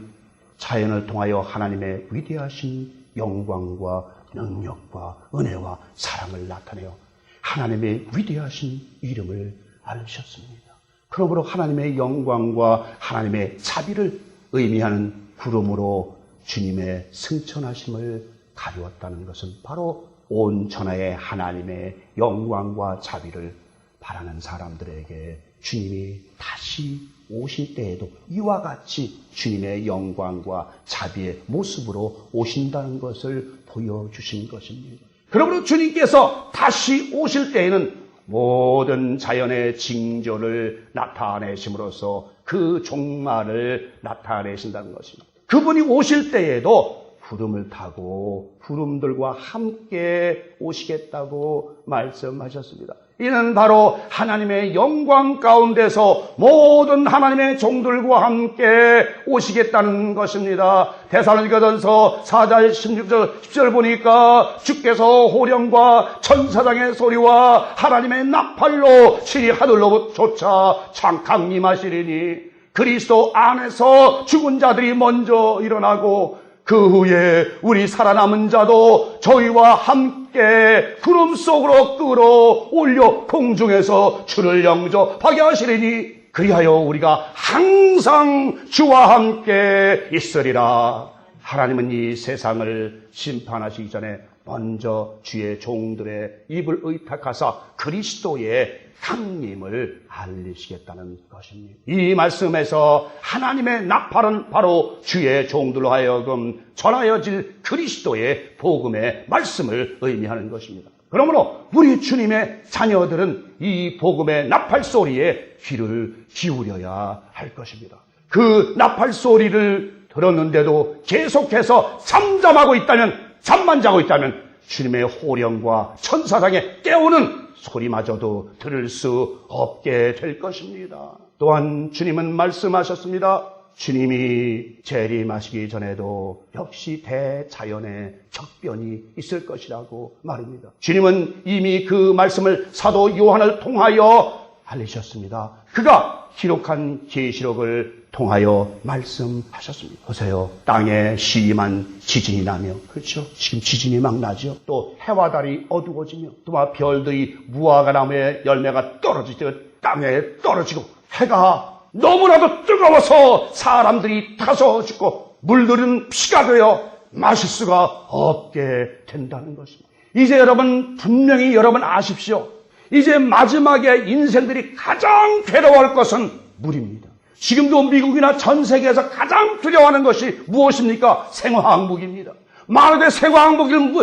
자연을 통하여 하나님의 위대하신 영광과 능력과 은혜와 사랑을 나타내어 하나님의 위대하신 이름을 알리셨습니다. 그러므로 하나님의 영광과 하나님의 자비를 의미하는 구름으로 주님의 승천하심을 가리웠다는 것은 바로 온 천하의 하나님의 영광과 자비를 바라는 사람들에게 주님이 다시 오실 때에도 이와 같이 주님의 영광과 자비의 모습으로 오신다는 것을 보여주신 것입니다. 그러므로 주님께서 다시 오실 때에는 모든 자연의 징조를 나타내심으로써 그 종말을 나타내신다는 것입니다. 그분이 오실 때에도 구름을 타고 구름들과 함께 오시겠다고 말씀하셨습니다. 이는 바로 하나님의 영광 가운데서 모든 하나님의 종들과 함께 오시겠다는 것입니다. 데살로니가전서 4장 16절 10절 보니까 주께서 호령과 천사장의 소리와 하나님의 나팔로 신이 하늘로부터 강림하시리니 그리스도 안에서 죽은 자들이 먼저 일어나고 그 후에 우리 살아남은 자도 저희와 함께 구름 속으로 끌어올려 공중에서 주를 영접하게 하시리니 그리하여 우리가 항상 주와 함께 있으리라. 하나님은 이 세상을 심판하시기 전에 먼저 주의 종들의 입을 의탁하사 그리스도의 강림을 알리시겠다는 것입니다. 이 말씀에서 하나님의 나팔은 바로 주의 종들로 하여금 전하여질 그리스도의 복음의 말씀을 의미하는 것입니다. 그러므로 우리 주님의 자녀들은 이 복음의 나팔 소리에 귀를 기울여야 할 것입니다. 그 나팔 소리를 들었는데도 계속해서 잠만 자고 있다면 주님의 호령과 천사장의 깨우는 소리마저도 들을 수 없게 될 것입니다. 또한 주님은 말씀하셨습니다. 주님이 재림하시기 전에도 역시 대자연의 격변이 있을 것이라고 말입니다. 주님은 이미 그 말씀을 사도 요한을 통하여 알리셨습니다. 그가 기록한 계시록을 통하여 말씀하셨습니다. 보세요. 땅에 심한 지진이 나며, 그렇죠? 지금 지진이 막 나죠. 또 해와 달이 어두워지며, 또 막 별들이 무화과 나무에 열매가 떨어지듯 땅에 떨어지고, 해가 너무나도 뜨거워서 사람들이 타서 죽고 물들은 피가 되어 마실 수가 없게 된다는 것입니다. 이제 여러분 분명히 여러분 아십시오. 이제 마지막에 인생들이 가장 괴로워할 것은 물입니다. 지금도 미국이나 전 세계에서 가장 두려워하는 것이 무엇입니까? 생화학무기입니다. 만약에 생화학무기를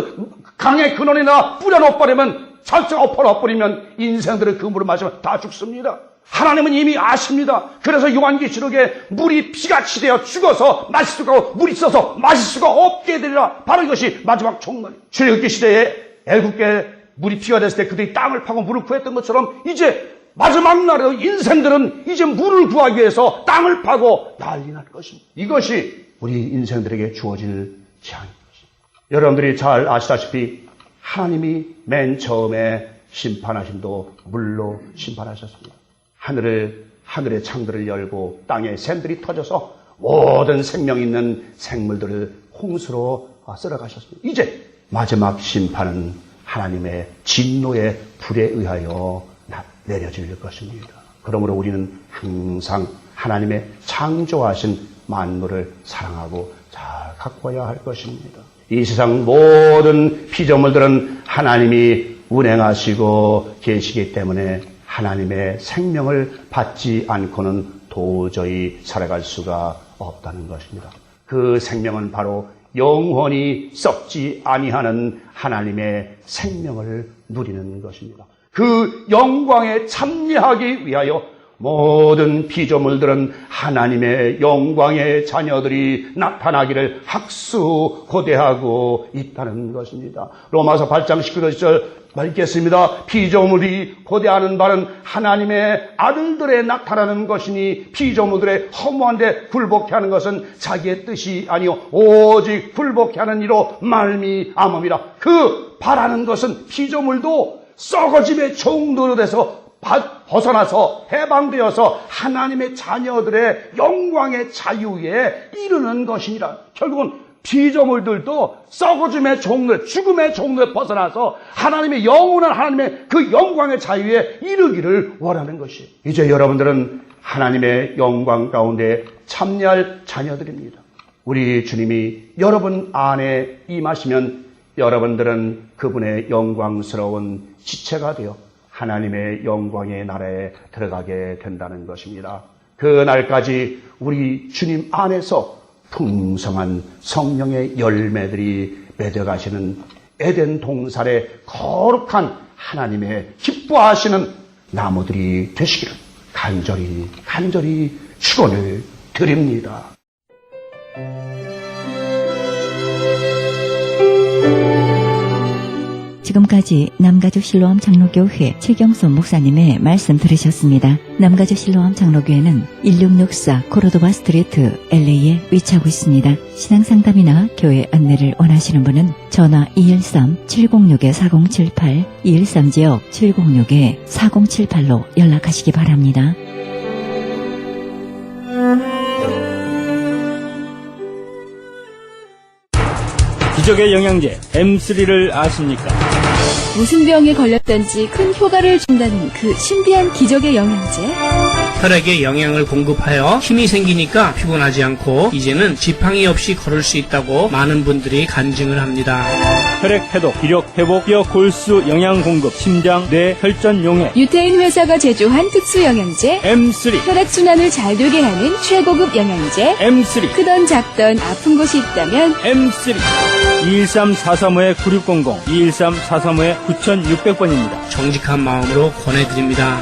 강의 근원에나 뿌려놓아버리면, 자체가 엎어놓아버리면 인생들은 그 물을 마시면 다 죽습니다. 하나님은 이미 아십니다. 그래서 요한계시록에 물이 피같이 되어 죽어서 마실 수가 없고 물이 있어서 마실 수가 없게 되리라. 바로 이것이 마지막 종말. 출애굽기 시대에 애굽에 물이 피가 됐을 때 그들이 땅을 파고 물을 구했던 것처럼 이제 마지막 날에 인생들은 이제 물을 구하기 위해서 땅을 파고 난리 날 것입니다. 이것이 우리 인생들에게 주어질 재앙인 것입니다. 여러분들이 잘 아시다시피 하나님이 맨 처음에 심판하심도 물로 심판하셨습니다. 하늘의 창들을 열고 땅에 샘들이 터져서 모든 생명 있는 생물들을 홍수로 쓸어가셨습니다. 이제 마지막 심판은 하나님의 진노의 불에 의하여 내려질 것입니다. 그러므로 우리는 항상 하나님의 창조하신 만물을 사랑하고 잘 가꿔야 할 것입니다. 이 세상 모든 피조물들은 하나님이 운행하시고 계시기 때문에 하나님의 생명을 받지 않고는 도저히 살아갈 수가 없다는 것입니다. 그 생명은 바로 영원히 썩지 아니하는 하나님의 생명을 누리는 것입니다. 그 영광에 참여하기 위하여 모든 피조물들은 하나님의 영광의 자녀들이 나타나기를 학수고대하고 있다는 것입니다. 로마서 8장 19절 읽겠습니다. 피조물이 고대하는 바는 하나님의 아들들에 나타나는 것이니 피조물들의 허무한 데 굴복케 하는 것은 자기의 뜻이 아니요 오직 굴복케 하는 이로 말미암음이라. 그 바라는 것은 피조물도 썩어짐의 종도로 돼서 벗어나서 해방되어서 하나님의 자녀들의 영광의 자유에 이르는 것이니라. 결국은 피조물들도 썩어짐의 종로, 죽음의 종로에 벗어나서 하나님의 영원한 하나님의 그 영광의 자유에 이르기를 원하는 것이에요. 이제 여러분들은 하나님의 영광 가운데 참여할 자녀들입니다. 우리 주님이 여러분 안에 임하시면 여러분들은 그분의 영광스러운 지체가 되어 하나님의 영광의 나라에 들어가게 된다는 것입니다. 그 날까지 우리 주님 안에서 풍성한 성령의 열매들이 맺어가시는 에덴 동산의 거룩한 하나님의 기뻐하시는 나무들이 되시기를 간절히 축원을 드립니다. 지금까지 남가주 실로암 장로교회 최경선 목사님의 말씀 들으셨습니다. 남가주 실로암 장로교회는 1664 코르도바 스트리트 LA에 위치하고 있습니다. 신앙상담이나 교회 안내를 원하시는 분은 전화 213-706-4078, 213지역 706-4078로 연락하시기 바랍니다. 기적의 영양제 M3를 아십니까? 무슨 병에 걸렸던지 큰 효과를 준다는 그 신비한 기적의 영양제. 혈액에 영양을 공급하여 힘이 생기니까 피곤하지 않고 이제는 지팡이 없이 걸을 수 있다고 많은 분들이 간증을 합니다. 혈액 해독, 기력 회복, 뼈 골수 영양 공급, 심장, 뇌, 혈전 용해. 유태인 회사가 제조한 특수 영양제. M3, 혈액순환을 잘 되게 하는 최고급 영양제. M3, 크던 작던 아픈 곳이 있다면 M3. 213-435-9600, 213-435-9600번입니다. 정직한 마음으로 권해드립니다.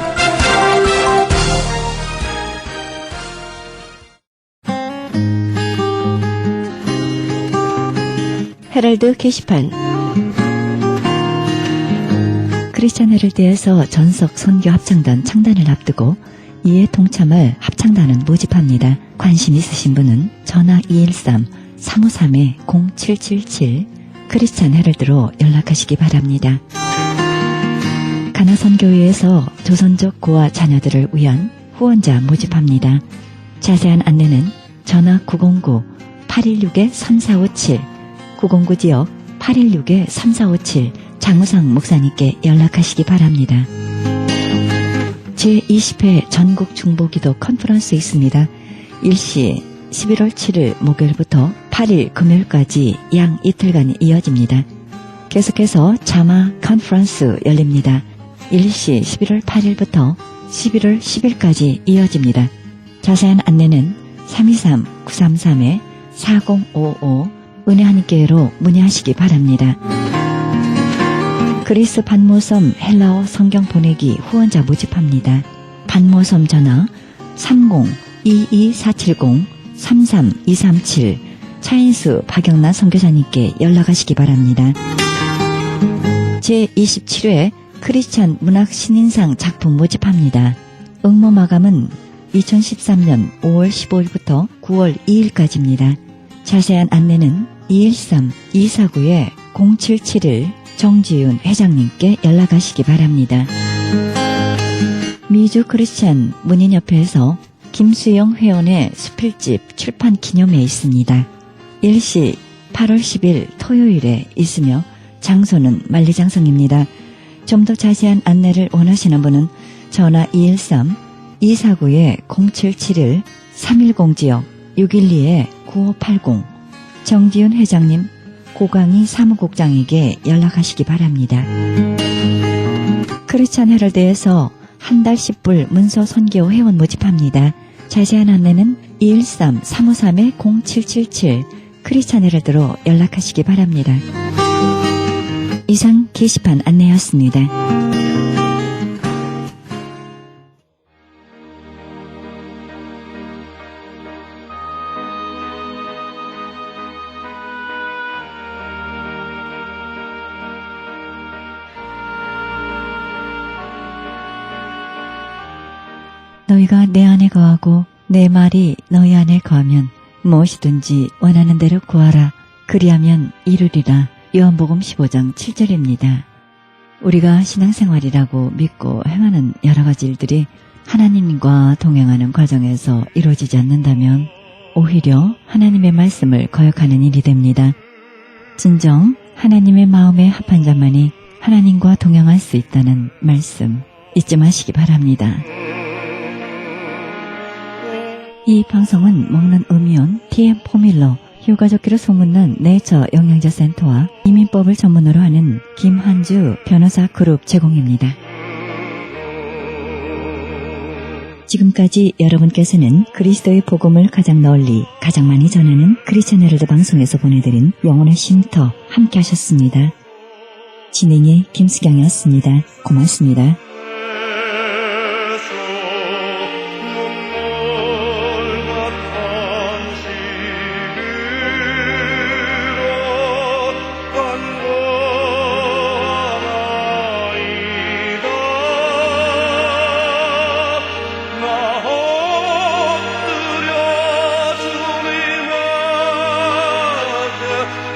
헤럴드 게시판. 크리스찬 헤럴드에서 전석 선교 합창단 창단을 앞두고 이에 동참할 합창단은 모집합니다. 관심 있으신 분은 전화 213-353-0777 크리스찬 헤럴드로 연락하시기 바랍니다. 가나서 선교회에서 조선족 고아 자녀들을 위한 후원자 모집합니다. 자세한 안내는 전화 909-816-3457, 909 지역 816-3457 장우상 목사님께 연락하시기 바랍니다. 제20회 전국 중보기도 컨퍼런스 있습니다. 일시 11월 7일 목요일부터 8일 금요일까지 양 이틀간이 이어집니다. 계속해서 자마 컨퍼런스 열립니다. 일시 11월 8일부터 11월 10일까지 이어집니다. 자세한 안내는 323-933-4055 은혜 하나님께로 문의하시기 바랍니다. 그리스 반모섬 헬라어 성경 보내기 후원자 모집합니다. 반모섬 전화 30-22470-33237 차인수 박영란 선교사님께 연락하시기 바랍니다. 제27회 크리스찬 문학 신인상 작품 모집합니다. 응모 마감은 2013년 5월 15일부터 9월 2일까지입니다. 자세한 안내는 213-249-0771 정지윤 회장님께 연락하시기 바랍니다. 미주 크리스찬 문인협회에서 김수영 회원의 수필집 출판 기념회 있습니다. 일시 8월 10일 토요일에 있으며 장소는 만리장성입니다. 좀 더 자세한 안내를 원하시는 분은 전화 213-249-0771 310 지역 612-9580 정지윤 회장님, 고강희 사무국장에게 연락하시기 바랍니다. 크리스찬 헤럴드에서 한 달 10불 문서 선교 회원 모집합니다. 자세한 안내는 213-353-0777 크리스찬 헤럴드로 연락하시기 바랍니다. 이상 게시판 안내였습니다. 너희가 내 안에 거하고 내 말이 너희 안에 거하면 무엇이든지 원하는 대로 구하라. 그리하면 이루리라. 요한복음 15장 7절입니다. 우리가 신앙생활이라고 믿고 행하는 여러 가지 일들이 하나님과 동행하는 과정에서 이루어지지 않는다면 오히려 하나님의 말씀을 거역하는 일이 됩니다. 진정 하나님의 마음에 합한 자만이 하나님과 동행할 수 있다는 말씀 잊지 마시기 바랍니다. 이 방송은 먹는 음이온 TM 포밀러 휴가좋기로 소문난 네이처 영양제 센터와 이민법을 전문으로 하는 김한주 변호사 그룹 제공입니다. 지금까지 여러분께서는 그리스도의 복음을 가장 널리 가장 많이 전하는 크리스천 헤럴드 방송에서 보내드린 영혼의 쉼터 함께 하셨습니다. 진행의 김수경이었습니다. 고맙습니다.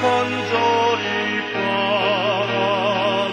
간절히 바라나이다.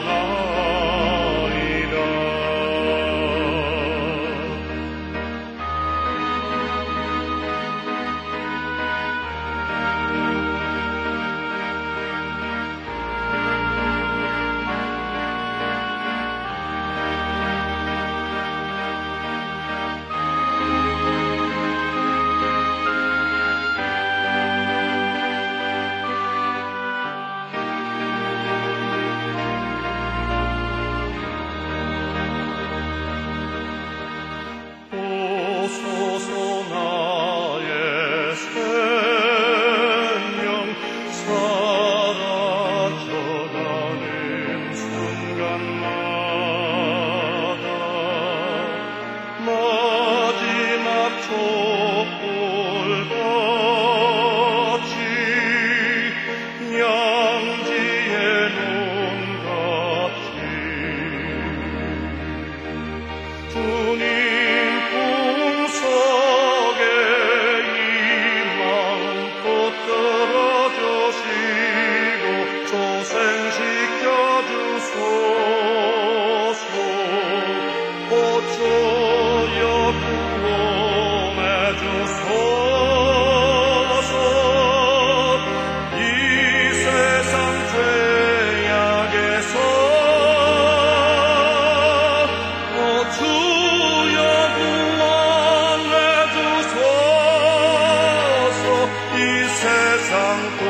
세상